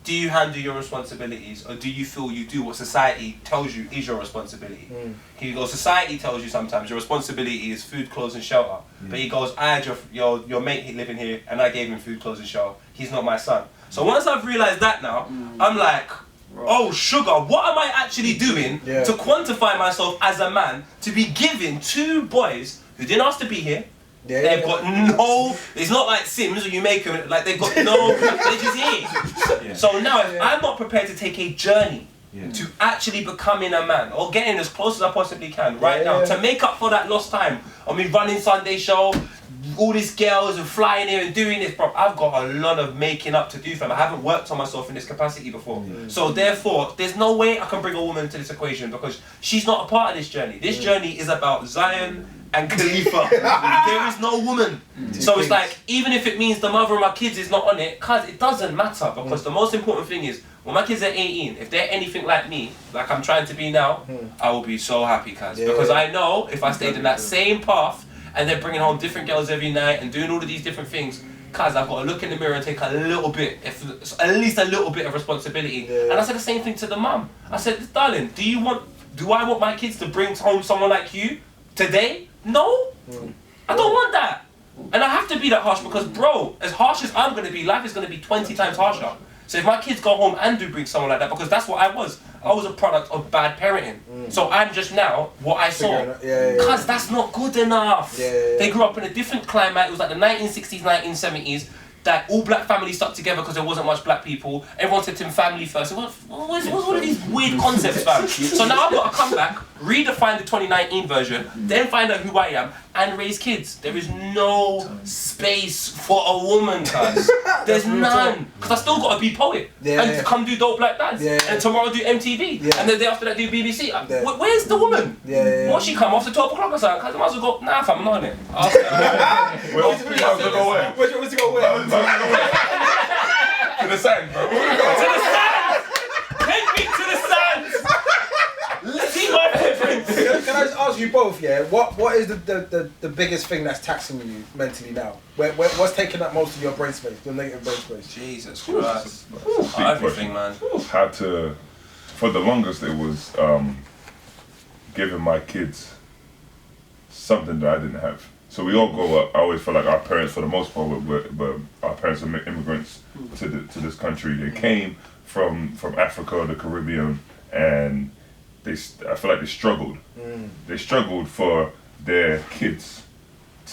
do you handle your responsibilities, or do you feel you do what society tells you is your responsibility? He goes, society tells you sometimes your responsibility is food, clothes and shelter. But he goes, I had your mate living here and I gave him food, clothes and shelter. He's not my son. So once I've realised that now, I'm like, oh sugar, what am I actually doing to quantify myself as a man to be giving two boys who didn't ask to be here? They've got no, it's not like Sims where you make them, like they've got no, they're just here. So now if I'm not prepared to take a journey to actually becoming a man, or getting as close as I possibly can right now, to make up for that lost time of me running Sunday show, all these girls and flying here and doing this, bro, I've got a lot of making up to do, fam. I haven't worked on myself in this capacity before. So therefore, there's no way I can bring a woman into this equation because she's not a part of this journey. This journey is about Zion and Khalifa. There is no woman. So it's like, even if it means the mother of my kids is not on it, cause it doesn't matter, because the most important thing is, when my kids are 18, if they're anything like me, like I'm trying to be now, I will be so happy, cuz. Because I know if I stayed in that same path, and they're bringing home different girls every night and doing all of these different things, cuz I've got to look in the mirror and take a little bit, at least a little bit of responsibility. And I said the same thing to the mum. I said, darling, do I want my kids to bring home someone like you today? No, I don't want that. And I have to be that harsh because, bro, as harsh as I'm going to be, life is going to be 20 times harsher. So if my kids go home and do bring someone like that, because that's what I was a product of bad parenting. So I'm just now what I saw. Because that's not good enough. They grew up in a different climate. It was like the 1960s, 1970s. That all black families stuck together because there wasn't much black people. Everyone said to him family first. So what's all of these weird concepts, fam? So now I've got to come back, redefine the 2019 version, then find out who I am, and raise kids. There is no space for a woman, cuz. There's none. Because I still got to be poet. And come do Dope Black Dads. And tomorrow do MTV. And the day after that do BBC. Where's the woman? Won't she come after 12 o'clock or something? Cuz I might as well go, nah fam, I'm not on it. Where's it go away? To the sand, bro. To the sands! Take me to the sands! Let's see my footprints! Can I just ask you both, what is the biggest thing that's taxing you mentally now? What's taking up most of your brain space, your negative brain space? Jesus Christ. Everything, man. For the longest it was giving my kids something that I didn't have. So we all grow up. I always feel like our parents, for the most part, but our parents are immigrants to this country. They came from Africa or the Caribbean, and I feel like they struggled. They struggled for their kids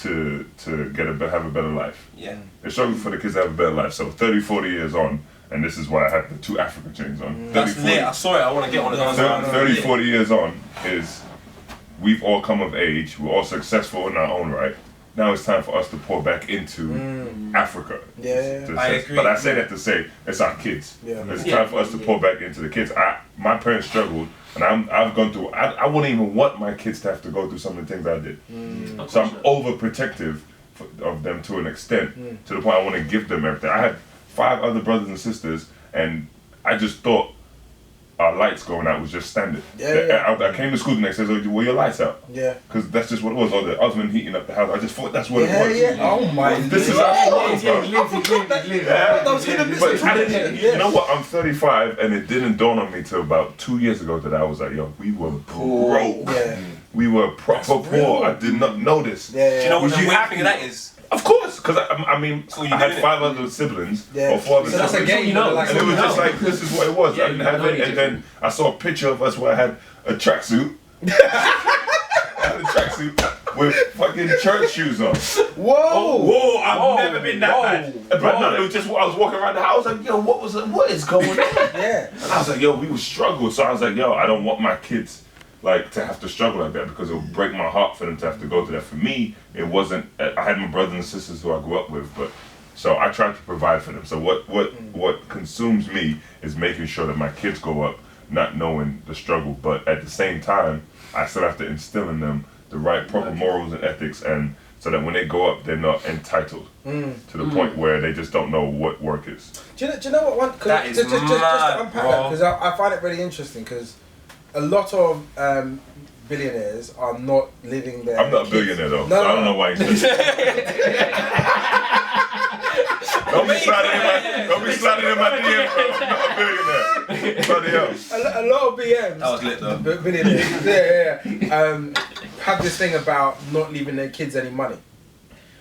to have a better life. They struggled for the kids to have a better life. So 30, 40 years on, and this is why I have the two African chains on. That's lit. I saw it. I want to get one of those. 30, 40 years on is. We've all come of age, we're all successful in our own right. Now it's time for us to pour back into Africa. I agree. But I say that to say, it's our kids. It's time for us to pour back into the kids. My parents struggled, and I've gone through, I wouldn't even want my kids to have to go through some of the things I did. So I'm overprotective of them to an extent, to the point I want to give them everything. I had 5 other brothers and sisters, and I just thought, our lights going out was just standard. I came to school the next day, so were your lights out? Because that's just what it was, or the oven heating up the house. I just thought that's what it was. Oh my God. This is how it was, You know what, I'm 35, and it didn't dawn on me till about 2 years ago that I was like, yo, we were broke. We were proper poor. I did not know this. Do you know what the weird thing of that is? Of course, because I mean, So you I had did it. 5 other siblings Yeah. or 4 other So that's siblings. a game, you know, like, And it was just like, this is what it was. Yeah, I didn't you have know it. any And then I saw a picture of us where I had a tracksuit. I had a tracksuit with fucking church shoes on. Whoa! I've never been that bad. But no, it was just, I was walking around the house like, yo, what is going on? Yeah. And I was like, yo, we would struggle. So I was like, yo, I don't want my kids like to have to struggle like that because it would break my heart for them to have to go through that. For me, it wasn't. I had my brothers and sisters who I grew up with, but so I tried to provide for them. So what consumes me is making sure that my kids grow up not knowing the struggle, but at the same time, I still have to instill in them the right proper morals and ethics, and so that when they grow up, they're not entitled to the point where they just don't know what work is. Do you know what one? That is just to mad, unpack bro. that, because I find it really interesting because a lot of billionaires are not living their. I'm not a kids- billionaire though, No, so I don't know why you said that. Don't be sliding in my DM. I'm not a billionaire. Bloody hell. A lot of BMs. That was lit though. Billionaires. yeah. Have this thing about not leaving their kids any money,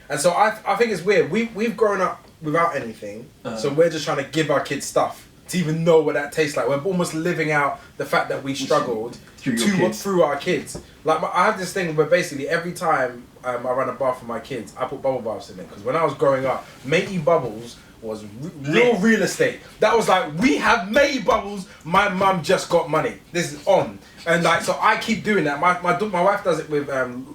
and so I think it's weird. We've grown up without anything, so we're just trying to give our kids stuff to even know what that tastes like. We're almost living out the fact that we struggled through our kids. Like I have this thing where basically every time I run a bath for my kids, I put bubble baths in it, because when I was growing up, matey bubbles was real estate. That was like, we have matey bubbles. My mum just got money. This is on. And like, so I keep doing that. My wife does it with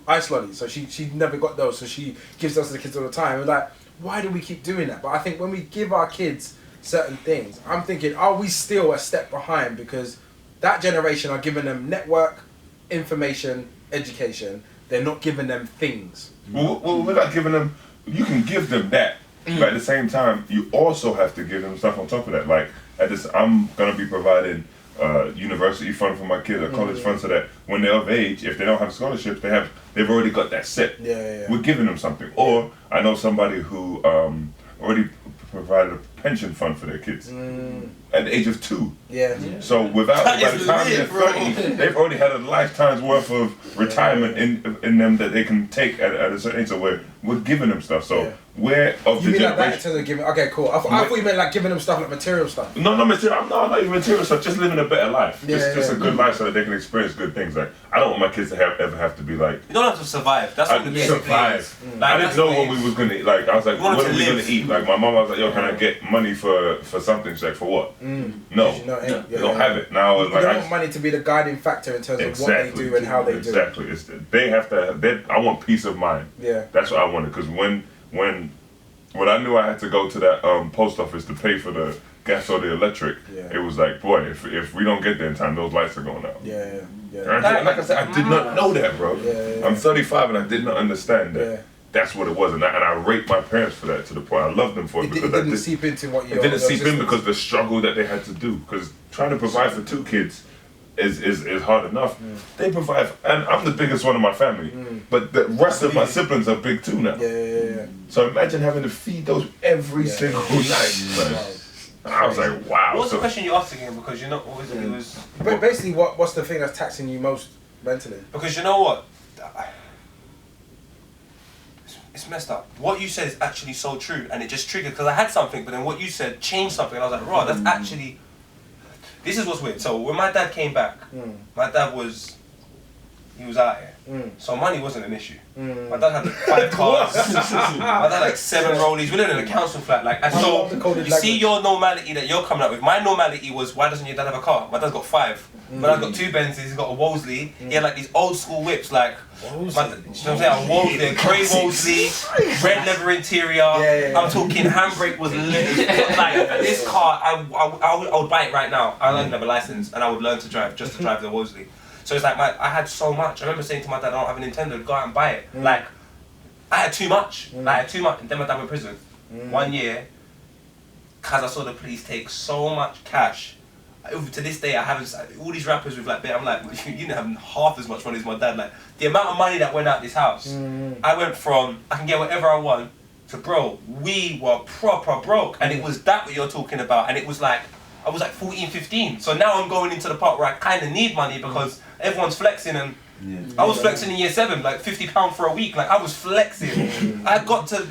ice lollies, so she never got those, so she gives those to the kids all the time. And like, why do we keep doing that? But I think when we give our kids certain things, I'm thinking, are we still a step behind? Because that generation are giving them network, information, education. They're not giving them things. Well, we're not giving them. You can give them that, but at the same time, you also have to give them stuff on top of that. Like I'm gonna be providing university fund for my kids, a college fund, so that when they're of age, if they don't have scholarships, they've already got that set. Yeah. We're giving them something. Or I know somebody who already provided a pension fund for their kids at the age of 2. Yeah. So by the time they're lit, bro. 30, they've already had a lifetime's worth of retirement in them that they can take at a certain age. So we're giving them stuff. So we're of You the mean like that in generation. terms of giving? Okay, cool. I thought you meant like giving them stuff, like material stuff. No, material. I'm not even material stuff. Just living a better life. Just a good life so that they can experience good things. Like I don't want my kids to ever have to be like. You don't have to survive. That's what the basic thing is. Survive. Like, I that's didn't know the what we was gonna eat. Like I was like, You wanted what are to we gonna live. eat? Like my mom was like, yo, can I get money for something? She's like, for what? No, You know, they don't have it now. You Like, don't want money to be the guiding factor in terms of what they do and how they do it. Exactly. They have to. I want peace of mind. Yeah. That's what I wanted. Because when I knew I had to go to that post office to pay for the gas or the electric, it was like, boy, if we don't get there in time, those lights are going out. Yeah. And like I said, I did not know that, bro. Yeah. I'm 35 and I did not understand that. Yeah. That's what it was, and I rate my parents for that to the point. I love them for it, It because didn't seep into what you. it didn't seep in because the struggle that they had to do. Because trying to provide for 2 kids is hard enough. They provide, and I'm the biggest one in my family, but the rest of my siblings are big too now. Yeah. So imagine having to feed those every single night. Man. I was like, wow. What's the question you asked again? Because you know, it was. But basically, what's the thing that's taxing you most mentally? Because you know what? It's messed up. What you said is actually so true, and it just triggered because I had something, but then what you said changed something, and I was like, "Raw, that's actually." This is what's weird. So when my dad came back, my dad was out here, so money wasn't an issue. My dad had 5 cars. My dad had like 7 rollies. We lived in a council flat, like, and so you see your normality that you're coming up with. My normality was, why doesn't your dad have a car? My dad's got 5. My dad's got 2 Benzes. He's got a Wolseley. He had like these old school whips, like. You know what I'm saying? A Wolseley, a grey Wolseley, red leather interior. I'm talking handbrake was lit. Like this car, I would buy it right now. I don't have a license, and I would learn to drive just to drive the Wolseley. So it's like I had so much. I remember saying to my dad, I don't have a Nintendo, go out and buy it. Like I had too much. Like I had too much. And then my dad went to prison. 1 year, cause I saw the police take so much cash. To this day, I haven't. All these rappers with like, I'm like, you didn't have half as much money as my dad. Like the amount of money that went out this house, I went from I can get whatever I want to bro, we were proper broke, and it was that what you're talking about, and it was like I was like 14, 15. So now I'm going into the part where I kind of need money because everyone's flexing, and I was flexing in year 7, like £50 for a week. Like I was flexing. I got to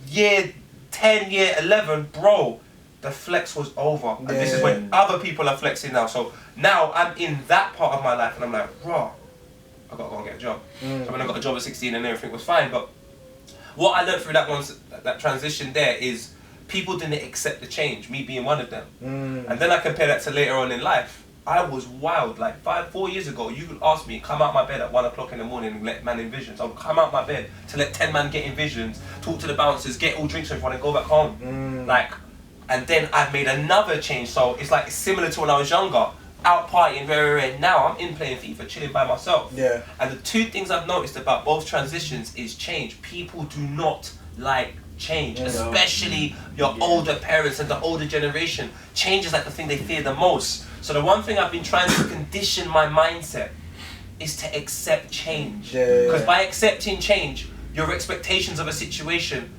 year 10, year 11, bro, the flex was over. And this is when other people are flexing now. So now I'm in that part of my life and I'm like, raw, I gotta go and get a job. So when I got a job at 16 and everything was fine, but what I learned through that transition there is people didn't accept the change, me being one of them. And then I compare that to later on in life. I was wild. Like 4 years ago, you could ask me, come out my bed at 1 o'clock in the morning and let man in visions. I'll come out my bed to let 10 man get in visions, talk to the bouncers, get all drinks for everyone and go back home. Like, and then I've made another change. So it's like similar to when I was younger, out partying, very. Now I'm in playing FIFA, chilling by myself. Yeah. And the two things I've noticed about both transitions is change. People do not like change, especially your older parents and the older generation. Change is like the thing they fear the most. So the one thing I've been trying to condition my mindset is to accept change. Because by accepting change, your expectations of a situation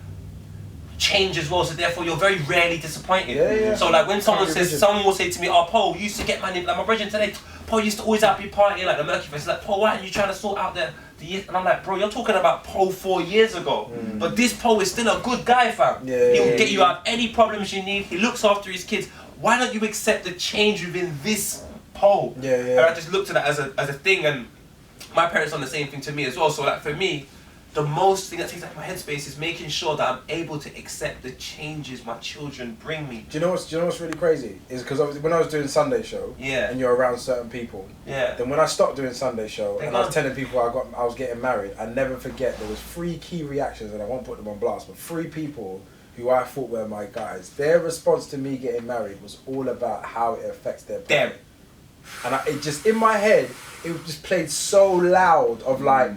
change as well. So therefore, you're very rarely disappointed. So like when someone will say to me, "Oh, Paul, you used to get money." Like my brother today, Paul used to always out be partying like the Mercury Fest. Like, Paul, why aren't you trying to sort out the years? And I'm like, bro, you're talking about Paul 4 years ago. But this Paul is still a good guy, fam. He will get you out of any problems you need. He looks after his kids. Why don't you accept the change within this Paul? And I just looked at that as a thing, and my parents done the same thing to me as well. So like for me, the most thing that takes up my headspace is making sure that I'm able to accept the changes my children bring me. Do you know what's really crazy? Is because when I was doing Sunday show, and you're around certain people, then when I stopped doing Sunday show and I was telling people I was getting married, I never forget there was 3 key reactions, and I won't put them on blast, but 3 people who I thought were my guys. Their response to me getting married was all about how it affects their parent. And it just in my head, it just played so loud of like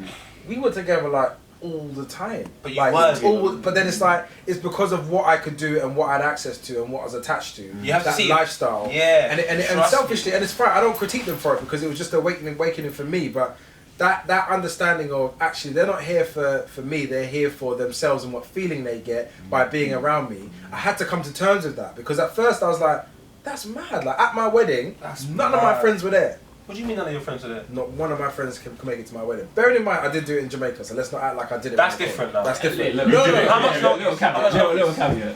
we were together like all the time. But you weren't. But then it's like it's because of what I could do and what I had access to and what I was attached to. You have that to see lifestyle. And selfishly, and it's fine. I don't critique them for it because it was just awakening for me. But that understanding of actually they're not here for me. They're here for themselves and what feeling they get by being around me. I had to come to terms with that because at first I was like, that's mad. Like at my wedding, none of my friends were there. What do you mean none of your friends are there? Not one of my friends can make it to my wedding. Bearing in mind, I did do it in Jamaica, so let's not act like I did it. That's different now. That's different. How much Little caveat.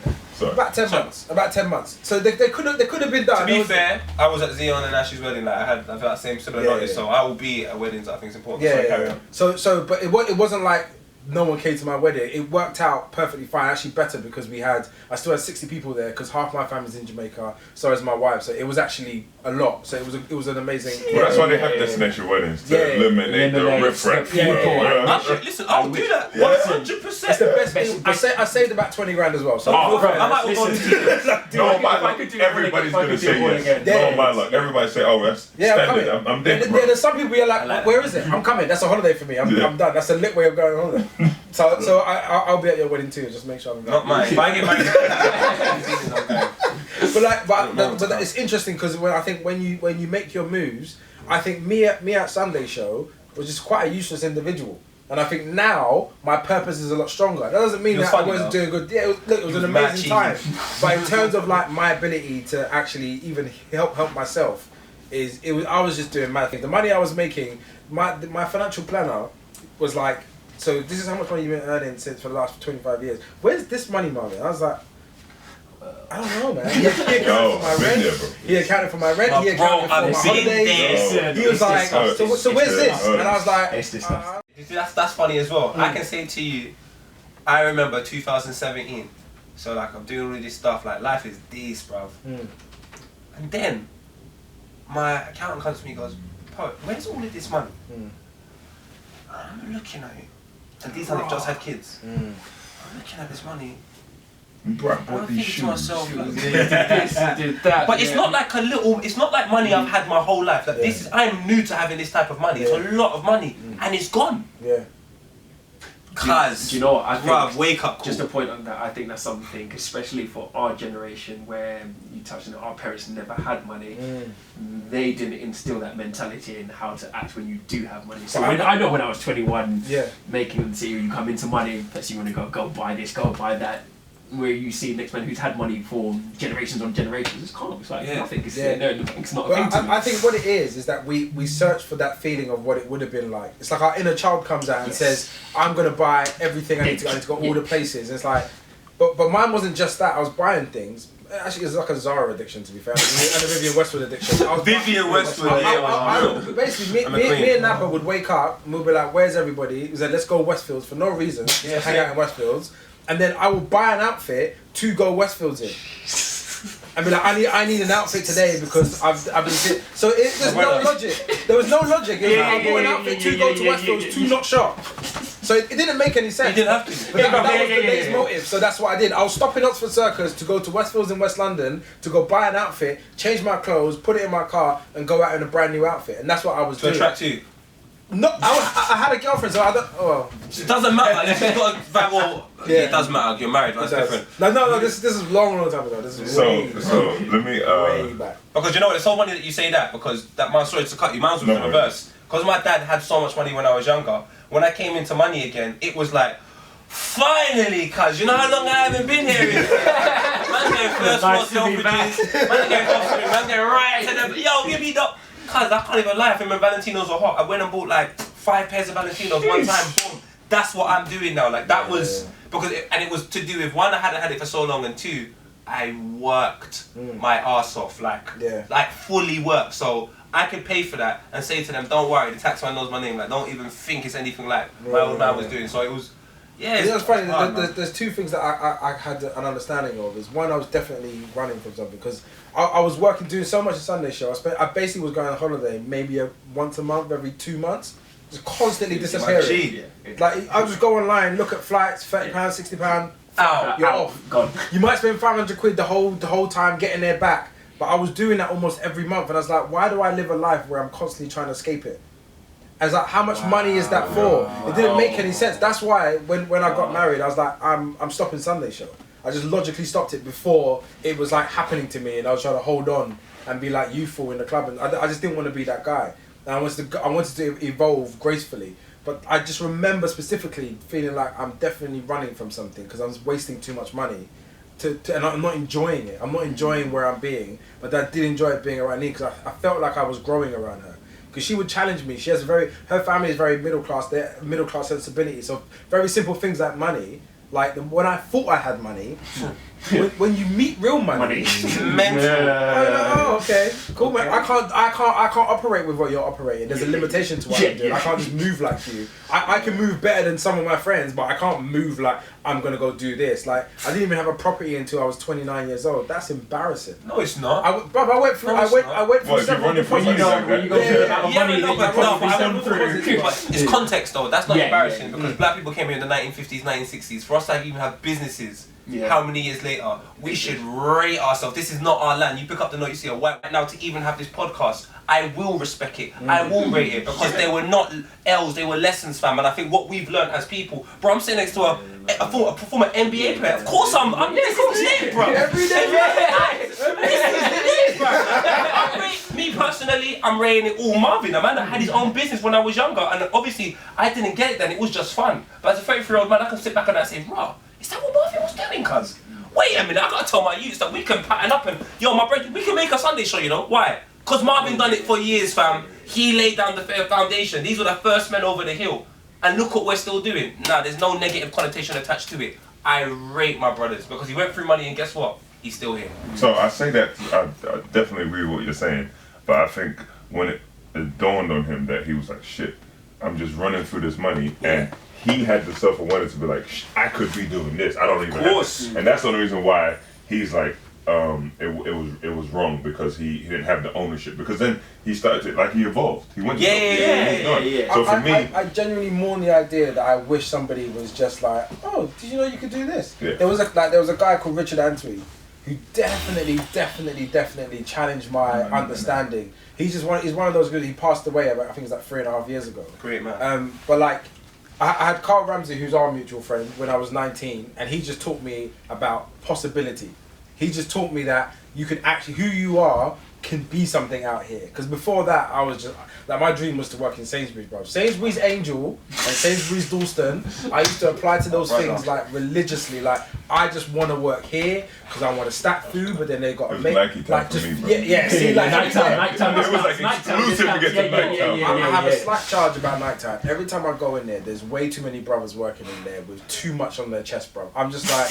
About 10 months. So they could have been done. To be fair, I was at Zion and Ashley's wedding. Like I had that same similar notice. So I will be at weddings. I think it's important. Carry on. So, but it wasn't like no one came to my wedding. It worked out perfectly fine. Actually, better because I still had 60 people there because half my family's in Jamaica. So is my wife. So it was actually a lot. So it was an amazing. Well, that's why they have destination weddings to eliminate the riff-raff. Listen, I'll do that 100%. It's the best thing. I saved about 20 grand as well. So I might go do this. No, my luck. Everybody's gonna say yes. No, my luck. Everybody say, "Oh, that's standard." I'm there. There's some people you're like, where is it? I'm coming. That's a holiday for me. I'm done. That's a lit way of going on holiday. So I'll be at your wedding too. Just make sure I'm not mine. If I get married, but it's interesting because when you make your moves, I think me at Sunday show was just quite a useless individual. And I think now my purpose is a lot stronger. That doesn't mean that I wasn't doing good. Yeah, it was an amazing time. But in terms of like my ability to actually even help myself, I was just doing mad things. The money I was making, my financial planner was like, so this is how much money you've been earning for the last 25 years. Where's this money, Marvin? I was like, I don't know, man. He accounted for my rent. He accounted for my rent. He accounted for my holidays. He was like, so where's this? And I was like, that's funny as well. I can say to you, I remember 2017. So like I'm doing all this stuff. Like life is this, bruv. And then my accountant comes to me and goes, "Poet, where's all of this money?" I'm looking at it. And these are just had kids. I'm looking at this money. I'm thinking to myself, like, did that. But it's not like it's not like money I've had my whole life. Like I'm new to having this type of money. It's a lot of money. And it's gone. Yeah. Cause do you know what? I think wake up call. Just a point on that, I think that's something, especially for our generation where you touched on it, our parents never had money. They didn't instill that mentality in how to act when you do have money. So I know when I was 21, making you come into money, plus you want to go buy this, go buy that. Where you see next man who's had money for generations on generations, it's calm. It's like nothing. It's not a thing to me. I think what it is that we search for that feeling of what it would have been like. It's like our inner child comes out and says, "I'm gonna buy everything I need to go all the places." And it's like, but mine wasn't just that. I was buying things. Actually, it's like a Zara addiction, to be fair, and a Vivian Westwood addiction. Vivian Westwood, basically, me and Napa would wake up and we'd be like, "Where's everybody?" We said, "Let's go Westfields," for no reason. Yeah, hang out in Westfields, and then I would buy an outfit to go Westfields in. And be like, I need an outfit today because I've been sick. So there's no logic. There was no logic. It was like, I bought an outfit to go to Westfields to not shop. So it didn't make any sense. You didn't have to. But that was the day's motive. So that's what I did. I was stopping Oxford Circus to go to Westfields in West London to go buy an outfit, change my clothes, put it in my car, and go out in a brand new outfit. And that's what I was doing. To attract you. No, I had a girlfriend, so I don't. Oh, it doesn't matter. If you've got it does matter. You're married. That's different. No. This is long time ago. This is way let me way back. Because you know what? It's so funny that you say that because that man. Sorry to cut you. Mine's was the reverse. Because my dad had so much money when I was younger. When I came into money again, it was like, finally, cuz you know how long I haven't been here. Man getting first floor Selfridges. Man getting Foster's. Man getting right to the yo. Give me the. Cuz I can't even lie. I think when Valentinos were hot, I went and bought like 5 pairs of Valentinos one time. Boom. That's what I'm doing now. Like that was because it was to do with one, I hadn't had it for so long, and two, I worked my arse off like fully worked. So I could pay for that and say to them, don't worry, the taxman knows my name. Like don't even think it's anything like my old man was doing. So it was. Yeah, it's funny. There's two things that I had an understanding of. Is one, I was definitely running from something because I was working, doing so much a Sunday show. I basically was going on holiday maybe once a month, every 2 months, just constantly disappearing. Like I would just go online, look at flights, £30, £60. You're off. Gone. You might spend 500 quid the whole time getting there back. But I was doing that almost every month, and I was like, why do I live a life where I'm constantly trying to escape it? I was like, how much money is that for? It didn't make any sense. That's why when I got married, I was like, I'm stopping Sunday show. I just logically stopped it before it was like happening to me, and I was trying to hold on and be like youthful in the club, and I just didn't want to be that guy. And I wanted to evolve gracefully. But I just remember specifically feeling like I'm definitely running from something because I was wasting too much money. And I'm not enjoying it. I'm not enjoying where I'm being, but I did enjoy it being around me because I felt like I was growing around her. Because she would challenge me. She has her family is very middle class. They're middle class sensibility. So very simple things like money. Like when I thought I had money, when you meet real money, oh, okay, cool, man. I can't operate with what you're operating. There's a limitation to what I'm doing. I can't just move like you. I can move better than some of my friends, but I can't move like I'm gonna go do this. Like I didn't even have a property until I was 29 years old. That's embarrassing. No, it's not. I went through several deposits. It's context though. That's not embarrassing because black people came here in the 1950s, 1960s. For us to even have businesses. How many years later, we should rate ourselves. This is not our land. You pick up the note, you see a white man. Now to even have this podcast, I will respect it. I will rate it because they were not L's, they were lessons, fam. And I think what we've learned as people, bro, I'm sitting next to a former NBA player. Of course I'm this is it, bro. Every day. Me personally, I'm rating it all Marvin. A man that had his own business when I was younger, and obviously I didn't get it then. It was just fun. But as a 33-year-old man, I can sit back on that and say, bro, is that what Marvin was doing, cuz? Wait a minute, I gotta tell my youths that we can pattern up and, yo, my brother, we can make a Sunday show, you know? Why? Because Marvin done it for years, fam. He laid down the foundation. These were the first men over the hill. And look what we're still doing. Nah, there's no negative connotation attached to it. I rate my brothers because he went through money and guess what? He's still here. So I say that, I definitely agree with what you're saying. But I think when it dawned on him that he was like, shit, I'm just running through this money and he had the self-awareness to be like, I could be doing this. I don't even have to. And that's the only reason why he's like, it was wrong because he didn't have the ownership. Because then he started to, like, he evolved. He went to So for me, I genuinely mourn the idea that I wish somebody was just like, oh, did you know you could do this? Yeah. There was a guy called Richard Antwi who definitely challenged my understanding. He's one of those guys. He passed away about, I think it was like 3.5 years ago. Great man. But like, I had Carl Ramsey, who's our mutual friend, when I was 19, and he just taught me about possibility. He just taught me that you can actually, who you are can be something out here. Because before that, I was just like, my dream was to work in Sainsbury's, bro. Sainsbury's Angel and Sainsbury's Dalston. I used to apply to those things like religiously. Like, I just want to work here because I want to stack food, but then they got to make like just see, like nighttime. It was like exclusive to get to nighttime. I have a slight charge about nighttime. Every time I go in there, there's way too many brothers working in there with too much on their chest, bro. I'm just like,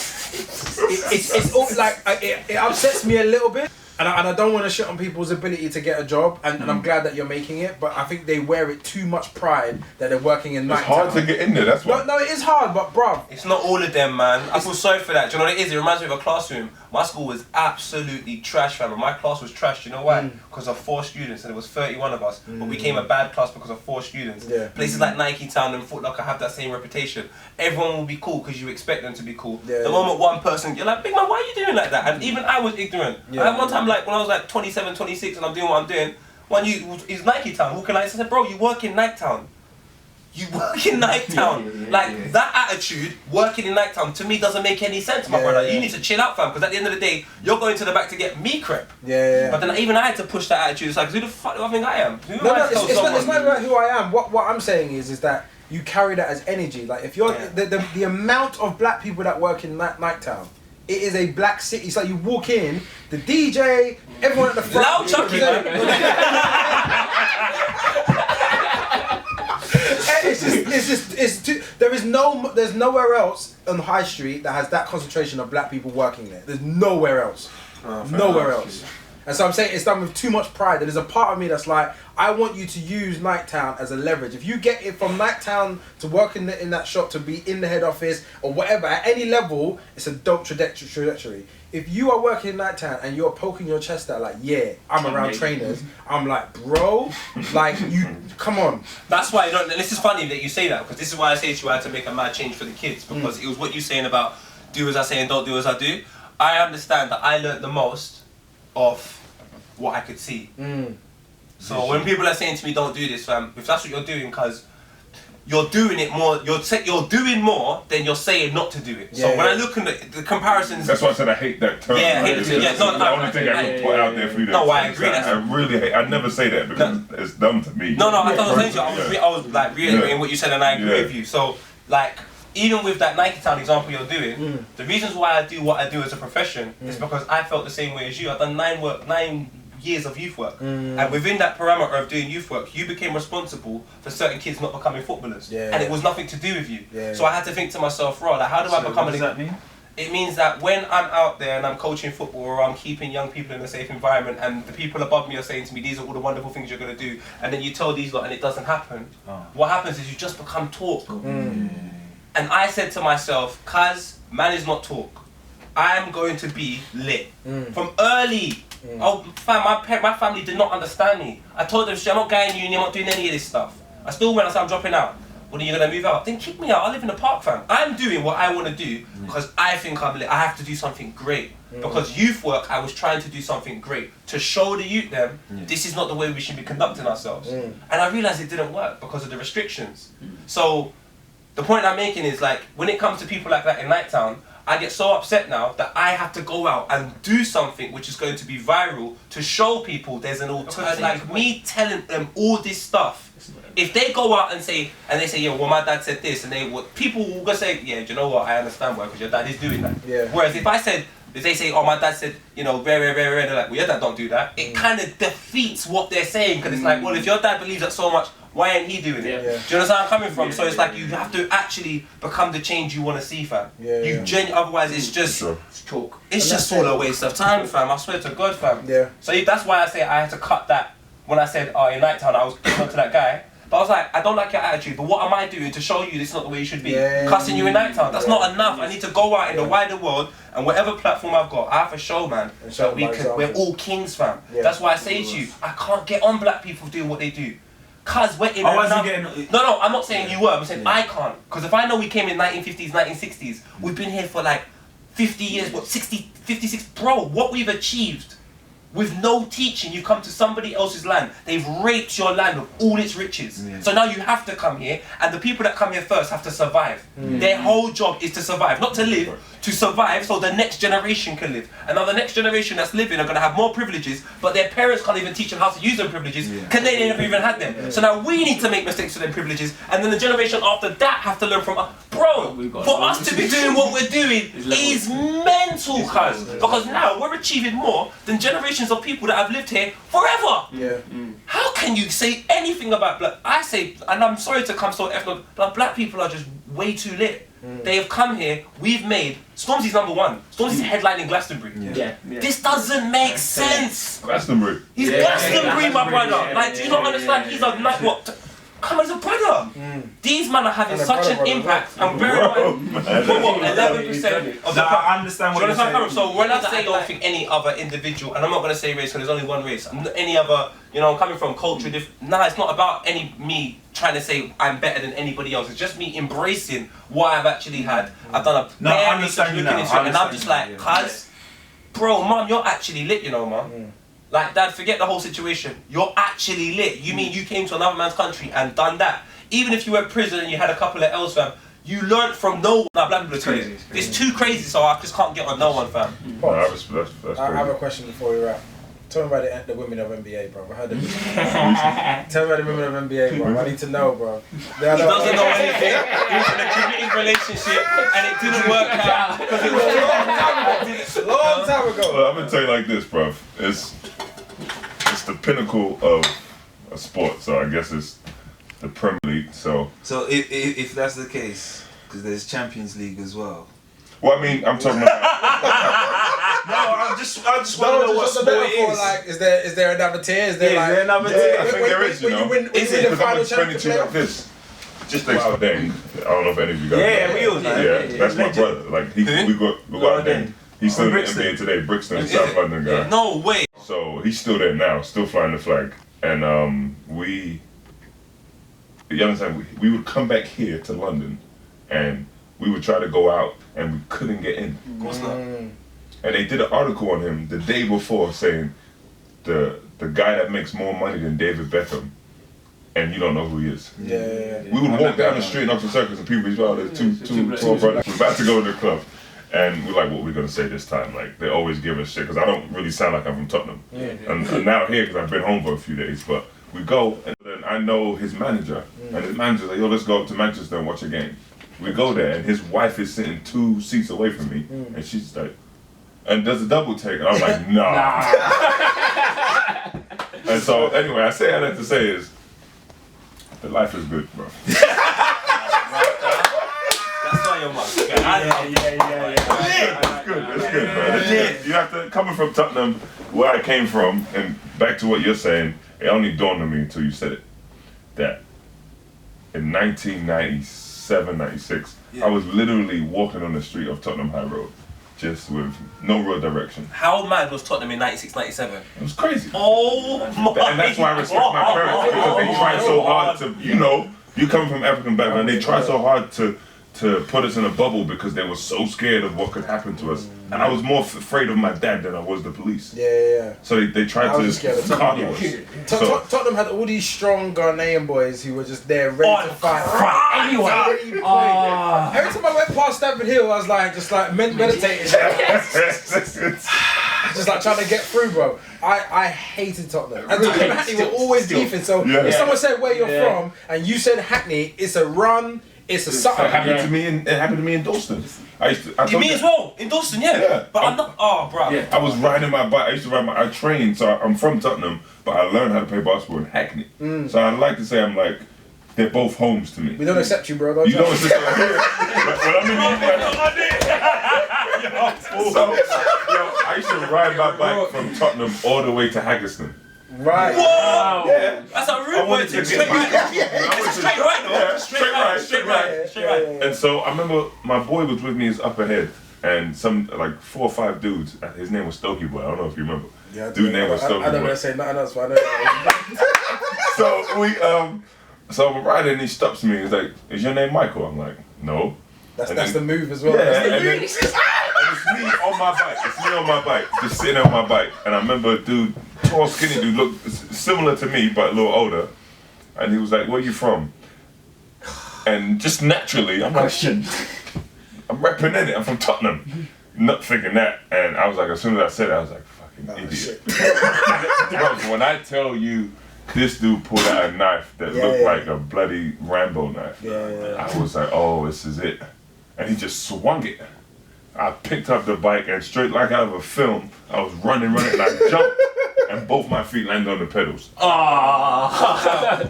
it's all like it upsets me a little bit. And I don't want to shit on people's ability to get a job, and I'm glad that you're making it, but I think they wear it too much pride that they're working in night. It's hard to get in there, that's why. No, it is hard, but bruv. It's not all of them, man. I feel sorry for that. Do you know what it is? It reminds me of a classroom. My school was absolutely trash, fam. My class was trash. Do you know why? Because of 4 students, and there was 31 of us. But we became a bad class because of 4 students. Yeah. Places like Nike Town and Foot Locker have that same reputation. Everyone will be cool because you expect them to be cool. Yeah, the moment one person, you're like, big man, why are you doing like that? And even I was ignorant. I had one time, like when I was like 27, 26, and I'm doing what I'm doing. One is Nike Town. Walking like, I said, bro, you work in Nike Town. You work in Nike Town. That attitude, working in Nike Town, to me doesn't make any sense, my brother. You need to chill out, fam, because at the end of the day, you're going to the back to get me crep. But then even I had to push that attitude. It's like, who the fuck do I think I am? It's not about who I am. What I'm saying is that you carry that as energy. Like, if you're the amount of black people that work in Nike Town, it is a black city. It's like you walk in, the DJ, everyone at the front. Loud Chucky, man. There's nowhere else on the high street that has that concentration of black people working there. There's nowhere else. Nowhere else. And so I'm saying it's done with too much pride. There's a part of me that's like, I want you to use Nighttown as a leverage. If you get it from Nighttown to work in that shop, to be in the head office or whatever, at any level, it's a dope trajectory. If you are working in Nighttown and you're poking your chest out like, yeah, I'm around trainers, I'm like, bro, like, you, come on. That's why, and this is funny that you say that, because this is why I say to you I had to make a mad change for the kids, because it was what you're saying about do as I say and don't do as I do. I understand that I learnt the most of what I could see. So when people are saying to me, don't do this, fam, if that's what you're doing, because you're doing it more, you're doing more than you're saying not to do it. So when I look at the comparisons... That's why I said I hate that term. Yeah, I hate it too. It's the only thing I can put out there for you. No, I agree. I really hate, I never say that because it's dumb to me. No, I thought I was saying to you, I was like reiterating what you said, and I agree with you. So, like, even with that Nike Town example you're doing, the reasons why I do what I do as a profession is because I felt the same way as you. I've done 9 years of youth work, and within that parameter of doing youth work, you became responsible for certain kids not becoming footballers, and it was nothing to do with you. So I had to think to myself, right, like, how do I become? What does that mean? It means that when I'm out there and I'm coaching football, or I'm keeping young people in a safe environment, and the people above me are saying to me, these are all the wonderful things you're going to do, and then you tell these lot and it doesn't happen, what happens is you just become talk. And I said to myself, cuz man is not talk. I am going to be lit. From early, my family did not understand me. I told them, I'm not going uni, I'm not doing any of this stuff. I still went, I said, I'm dropping out. When are you going to move out? Then kick me out, I live in the park, fam. I'm doing what I want to do because I think I'm lit. I have to do something great. Because youth work, I was trying to do something great. To show the youth them, this is not the way we should be conducting ourselves. And I realised it didn't work because of the restrictions. So, the point I'm making is, like, when it comes to people like that in Nighttown, I get so upset now that I have to go out and do something which is going to be viral to show people there's an alternative. Like, me telling them all this stuff. If they go out and say, yeah, well, my dad said this, and people will go say, yeah, do you know what, I understand why, because your dad is doing that. Whereas if they say, oh, my dad said, you know, rare, they're like, well, your dad don't do that. It kind of defeats what they're saying, because it's like, well, if your dad believes that so much, why ain't he doing it? Do you understand where I'm coming from? So it's like you have to actually become the change you want to see, fam. Otherwise it's just it's talk. It's just all a waste of time, fam. I swear to God, fam. So that's why I say I had to cut that. When I said, oh, in Nighttown, I was going to that guy. But I was like, I don't like your attitude, but what am I doing to show you this is not the way you should be? Cussing you in Nighttown. That's not enough. I need to go out in the wider world, and whatever platform I've got, I have to show, man, that we're all kings, fam. That's why I say to you, I can't get on black people doing what they do. Cause we're in No, I'm not saying you were, I'm saying I can't. Because if I know we came in 1950s, 1960s, we've been here for like 50 years, 56, bro, what we've achieved With no teaching, you've come to somebody else's land. They've raped your land of all its riches. So now you have to come here, and the people that come here first have to survive. Their whole job is to survive, not to live, to survive so the next generation can live. And now the next generation that's living are going to have more privileges, but their parents can't even teach them how to use them privileges because they never even had them. So now we need to make mistakes for them privileges, and then the generation after that have to learn from us. Bro, for us to be doing what we're doing is mental, cuz. Because now we're achieving more than generations of people that have lived here forever. How can you say anything about black? I say, and I'm sorry to come so ethnic, but black people are just way too lit. They have come here, we've made, Stormzy's #1. Stormzy's headlining Glastonbury. This doesn't make sense. Glastonbury. He's Glastonbury, my brother. Like, do you not understand? He's a, like, what? Come on, he's a brother. These men are having such an impact, and bear in mind, 11% of the I understand what you're saying. So when I say I don't think any other individual, and I'm not going to say race because there's only one race, any other, you know, I'm coming from culture, nah, it's not about me trying to say I'm better than anybody else. It's just me embracing what I've actually had. I've done a I understand you now. and I'm just like, cuz, bro, mum, you're actually lit, you know, man. Like, dad, forget the whole situation. You're actually lit. You mean you came to another man's country and done that? Even if you were in prison and you had a couple of L's, fam, you learnt from no one. Nah, black people are crazy. It's too crazy, so I just can't get on no one, fam. That's I have a question before we wrap. Tell me about the women of NBA, bro. I heard it. Tell me about the women of NBA, bro. I need to know, bro. He doesn't know anything. He was in a committed relationship and it didn't work out because it was a long time ago. Well, I'm gonna tell you like this, bro. It's the pinnacle of a sport, so I guess it's the Premier League. So if that's the case, because there's Champions League as well. Well, I mean, I'm talking about. No, I just want to know what sport it is. Like, is there another tier? Is there there another tier? I think there is, you know. Is it the final championship like this? Just wow, Deng. I don't know if any of you guys. Yeah, we all know. Yeah, that's my brother. Like we got Deng. He's still in the NBA today, Brixton, South London guy. No way. So he's still there now, still flying the flag. And you understand, we would come back here to London and we would try to go out and we couldn't get in. Of course not. And they did an article on him the day before saying the guy that makes more money than David Beckham, and you don't know who he is. Yeah. We would walk down the street in Oxford Circus and people would be like, there's two brothers. We're about to go to the club. And we're like, what are we going to say this time? Like, they always give us shit, because I don't really sound like I'm from Tottenham. And now here, because I've been home for a few days, but we go, and then I know his manager, and his manager's like, yo, let's go up to Manchester and watch a game. We go there, and his wife is sitting 2 seats away from me, and she's like, and does a double take, and I'm like, nah. And so, anyway, I say all that to say is, the life is good, bro. Yeah. It's good, bro. You have to, coming from Tottenham, where I came from, and back to what you're saying, it only dawned on me until you said it, that in 1997, 96, I was literally walking on the street of Tottenham High Road, just with no real direction. How mad was Tottenham in 96, 97? It was crazy. Oh my! And that's why I respect my parents, because they tried so hard to, you know, you come from African background, they tried so hard to put us in a bubble because they were so scared of what could happen to us. And I was more afraid of my dad than I was the police. Yeah. So they tried to coddle us. Tottenham had all these strong Ghanaian boys who were just there ready to fight. Anyway. Every time I went past Stamford Hill, I was like, meditating. Just like trying to get through, bro. I hated Tottenham. And Tottenham and Hackney were always beefing. So if someone said where you're from and you said Hackney, it's a run. It's a something. It happened to me in Dalston. Me as well in Dalston, yeah. But I'm not. Oh, bro. Yeah. I was riding my bike. I trained. So I'm from Tottenham, but I learned how to play basketball in Hackney. So I like to say I'm like, they're both homes to me. We don't accept you, bro. You don't accept me. I used to ride my bike from Tottenham all the way to Haggerston. Right. Whoa! Yeah. That's a rude boy to straight right. It's straight right, though. Yeah, straight right. And so I remember my boy was with me as up ahead, and some like 4 or 5 dudes. His name was Stokey Boy. I don't know if you remember. Yeah, dude's name was Stokey Boy. I don't want to say nothing else, but I know. So I'm riding, and he stops me. He's like, "Is your name Michael?" I'm like, "No." That's the move as well. Yeah, that's the and move. then, and it's me on my bike. It's me on my bike, just sitting on my bike. And I remember a dude, tall, skinny dude, looked similar to me, but a little older. And he was like, "Where you from?" And just naturally, I'm like, I'm repping in it. I'm from Tottenham. Not thinking that. And I was like, as soon as I said it, I was like, fucking idiot. Bro, when I tell you, this dude pulled out a knife that looked like a bloody Rambo knife. I was like, oh, this is it. And he just swung it. I picked up the bike and straight like out of a film, I was running, and I jumped, and both my feet landed on the pedals. I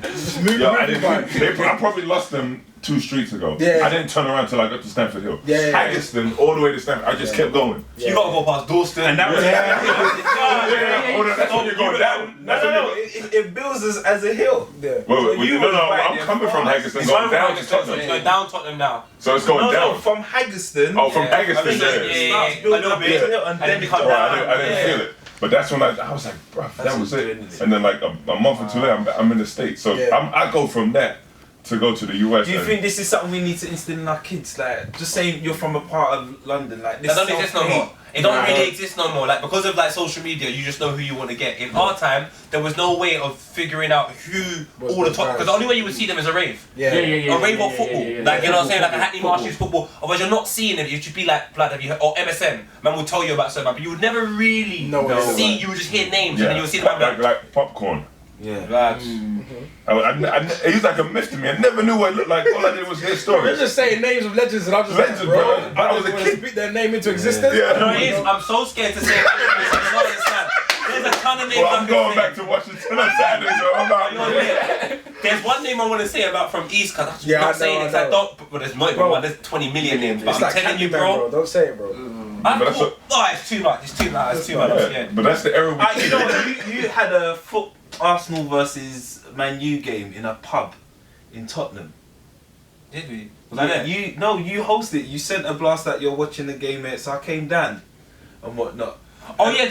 probably lost them 2 streets ago. I didn't turn around till I got to Stamford Hill. Haggerston, all the way to Stamford. I just kept going. You gotta go past Dalston. And that was That's when you go down. No. It builds as a hill. I'm coming from Haggerston, going down to Tottenham. It's going down Tottenham now. So it's going down. From Haggerston. Oh, from Haggerston, I didn't feel it. But that's when I was like, bruh, that was it. And then like a month or two later, I'm in the States. So I go from that to go to the US. Do you think this is something we need to instill in our kids? Like, just saying you're from a part of London, like this. That don't exist no more. It don't really exist no more. Like, because of like social media, you just know who you want to get. In our time, there was no way of figuring out who all the top. Because the only way you would see them is a rave. A rave or football. Like, you know what I'm saying? Like a Hackney Marshes football. Otherwise, you're not seeing them. It should be like, have you heard, or MSN. Man will tell you about something, but you would never really see. You would just hear names, and then you would see them like popcorn. Yeah. It was like a myth to me. I never knew what it looked like. All I did was hear stories. They're just saying names of legends, and I'm just legends, bro. I was a kid. Speak their name into existence. You know what it is? I'm so scared to say it. I don't understand. There's a ton of names. Well, I'm going back to Washington on Saturday, so I'm out. There's one name I want to say about from East, because I'm not saying it. I don't. But there's not even one. There's 20 million names. But I'm telling you, bro. Don't say it, bro. It's too much. It's too much. Yeah. But that's the era. You know, you had a Arsenal versus Man U game in a pub in Tottenham. Did we? Was I there? You hosted. You sent a blast that you're watching the game, so I came down and whatnot. Oh yeah,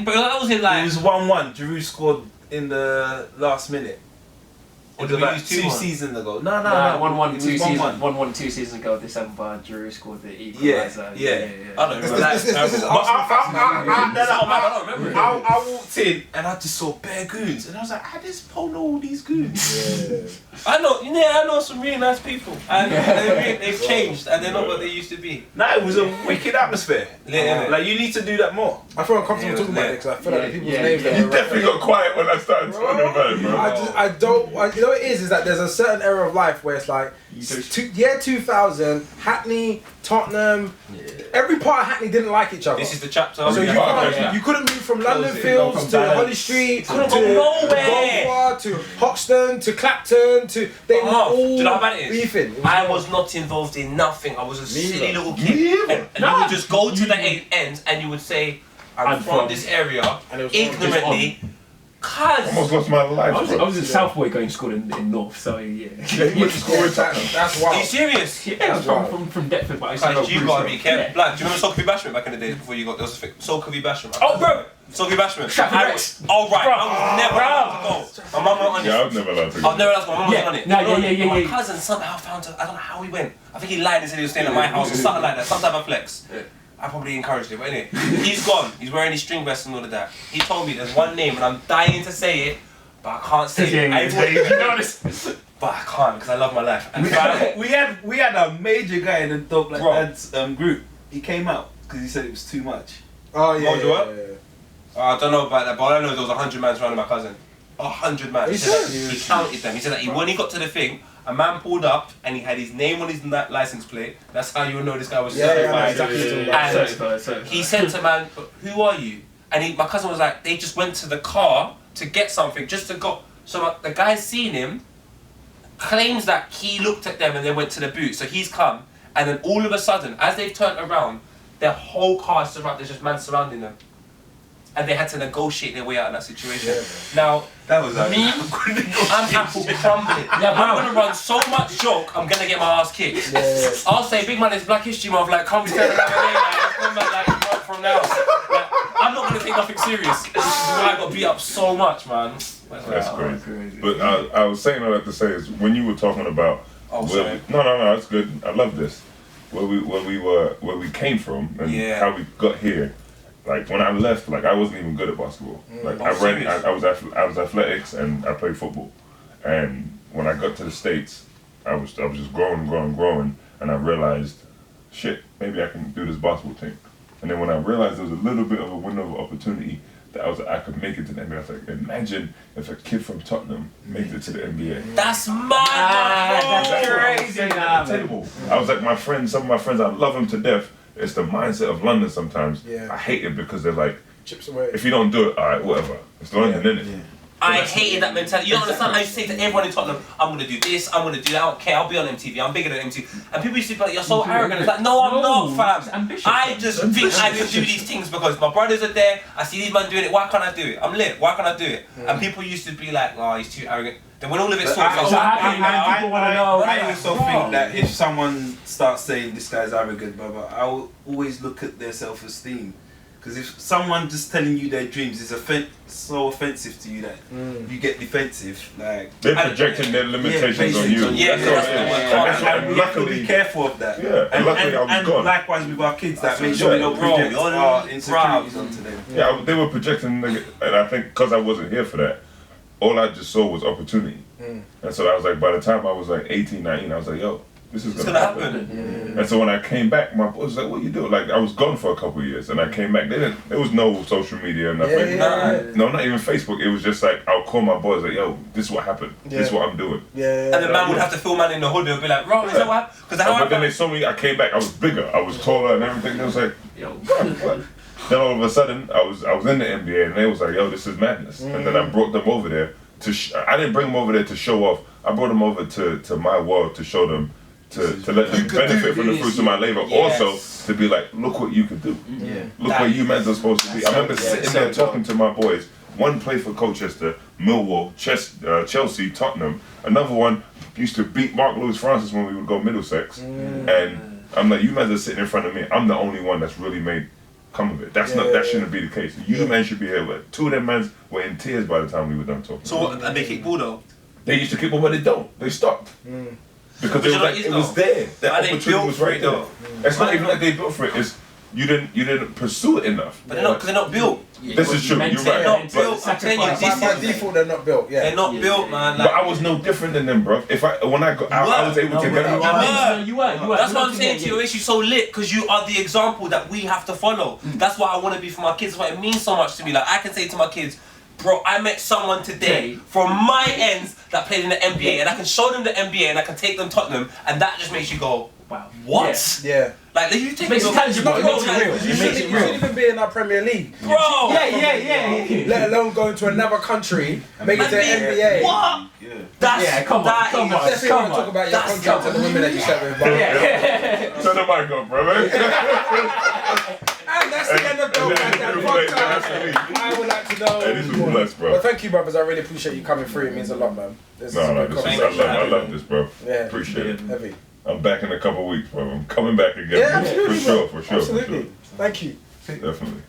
but that was in like. It was 1-1. Giroud scored in the last minute. It was like 2 seasons ago. No. 1-1 2 seasons ago. December, Giroud scored the equaliser. I don't remember. I walked in and I just saw bare goons, and I was like, I just pulled all these goons. I know some really nice people, and they've changed, and they're not what they used to be. No, it was a wicked atmosphere. Like, you need to do that more. I feel uncomfortable talking about it because I feel like the people's names. You definitely got quiet when I started talking about it, bro. You know what it is that there's a certain era of life where it's like year 2000, Hackney, Tottenham, every part of Hackney didn't like each other. This is the chapter. So you couldn't move from London Fields to Holly Street to Belvoir to Hoxton to Clapton to they were all do you know how bad it is? beefing. I was not involved in nothing. I was a silly little kid, and you would just go to the end and you would say, I'm from this area, ignorantly. Almost lost my life. I was in Southboy going to school in North, so yeah. You went to school in Tottenham. That's wild. Are you serious? Yeah, I was from Deptford, but I used to go you gotta be careful. Like, do you remember Soul Bashment back in the days before you got there was a Soul Bashment? Oh, bro! Soul Bashment. Oh, right. I was never allowed to go. My mum went on it. Yeah, I was never allowed to go. My mum was on it. Yeah. My cousin somehow found her. I don't know how he went. I think he lied and said he was staying at my house or something like that. Some type of flex. I probably encouraged it, but anyway. He's gone. He's wearing his string vest and all of that. He told me there's one name and I'm dying to say it, but I can't say it. But I can't because I love my life. And we had a major guy in the Dope Like Dads group. He came out because he said it was too much. Oh yeah. I don't know about that, but all I know is there was 100 man surrounding my cousin. 100 man. He counted them. He said that when he got to the thing, a man pulled up and he had his name on his license plate. That's how you would know this guy was certified. And he said to man, "Who are you?" And my cousin was like, "They just went to the car to get something, just to go." So the guy seen him, claims that he looked at them and they went to the boot. So he's come, and then all of a sudden, as they've turned around, their whole car is surrounded. There's just man surrounding them. And they had to negotiate their way out of that situation. Now, that was me, I'm apple crumbling. I'm gonna run so much joke, I'm gonna get my ass kicked. I'll say, big man, it's Black History Month, like, come stand another day, like, let's come back, like, from now. Like, I'm not gonna take nothing serious. This is why I got beat up so much, man. That's crazy. But I was saying all I have to say is, when you were talking about... sorry. No, it's good. I love this. where we came from and Yeah. how we got here. Like when I left, like I wasn't even good at basketball. Like Oh, I serious? was athletics and I played football. And when I got to the States, I was just growing, and I realized, shit, maybe I can do this basketball thing. And then when I realized there was a little bit of a window of opportunity that I could make it to the NBA. I was like, imagine if a kid from Tottenham makes it to the NBA. That's mad, that's bro. crazy. At the table. I was like, some of my friends, I love them to death. It's the mindset of London sometimes. Yeah. I hate it because they're like, Chips away. if you don't do it, alright, whatever. It's London, innit? Yeah. I hated that mentality. You don't understand? I used to say to everyone in Tottenham, I'm going to do this, I'm going to do that, I don't care, I'll be on MTV, I'm bigger than MTV. And people used to be like, you're so arrogant. It's like, no, I'm not, it's fam. ambitious, I just think I can do these things because my brothers are there, I see these men doing it, why can't I do it? I'm lit, why can't I do it? And people used to be like, oh, he's too arrogant. Then when all of it sorts out, people want to know. I also think that if someone starts saying this guy's arrogant, I will always look at their self-esteem. Because if someone just telling you their dreams is so offensive to you that you get defensive, like They're projecting their limitations on you. Yeah, That's what it is. And we have to be careful of that. Yeah, and luckily I was gone. Likewise with our kids, that make sure we don't project our insecurities onto them. Yeah, they were projecting, and I think because I wasn't here for that, all I just saw was opportunity. And so I was like, by the time I was like 18, 19, I was like, yo, this is gonna happen. And so when I came back, my boys was like, what you doing? Like, I was gone for a couple of years, and I came back. There was no social media, nothing. No, not even Facebook. It was just like, I'll call my boys like, yo, this is what happened. This is what I'm doing. And the man would have to film man in the hood and be like, bro, is that what happened? But then they saw me, I came back, I was bigger, I was taller and everything. They was like, yo, what? Then all of a sudden, I was in the NBA, and they was like, yo, this is madness. And then I brought them over there I didn't bring them over there to show off. I brought them over to my world to show them, to let them benefit from the fruits of my labor. Also, to be like, look what you could do. Look where you men are supposed to be. I remember sitting there talking to my boys. One played for Colchester, Millwall, Chelsea, Tottenham. Another one used to beat Mark Lewis Francis when we would go Middlesex. And I'm like, you men are sitting in front of me. I'm the only one that's really made come of it. That shouldn't be the case. You men should be here. But two of them men were in tears by the time we were done talking. So what, and they kick ball though? They used to kick ball, but they don't. They stopped. Because it was there. That opportunity was right there. It's not even like they built for it. It's you didn't pursue it enough. But they're not, because they're not built. This is true. You're right. They're not built. I'm telling you, By default, they're not built. they're not built, man. But I was no different than them, bro. When I got out, I was able to get out. You were. That's what I'm saying to you. It makes you so lit because you are the example that we have to follow. That's what I want to be for my kids. That's why it means so much to me. Like I can say to my kids, bro, I met someone today from my ends that played in the NBA, and I can show them the NBA, and I can take them Tottenham, and that just makes you go, wow, what? Yeah. Like you take Makes it tangible. It makes it real. You It makes shouldn't it you real. shouldn't even be in our Premier League. bro. Yeah. Let alone go into another country, make it to the NBA. What? That's come on. Definitely want to talk about your That's contract and the women that you slept with. But Turn the mic up, bro. and that's the end of the podcast. I would like to know. Hey, this was blessed, bro. Well, thank you, brothers. I really appreciate you coming through. It means a lot, man. This is a good conversation. I love this, bro. Yeah. Appreciate it. Heavy. I'm back in a couple weeks, bro. I'm coming back again. Yeah, absolutely. For sure. Absolutely. Thank you. Definitely.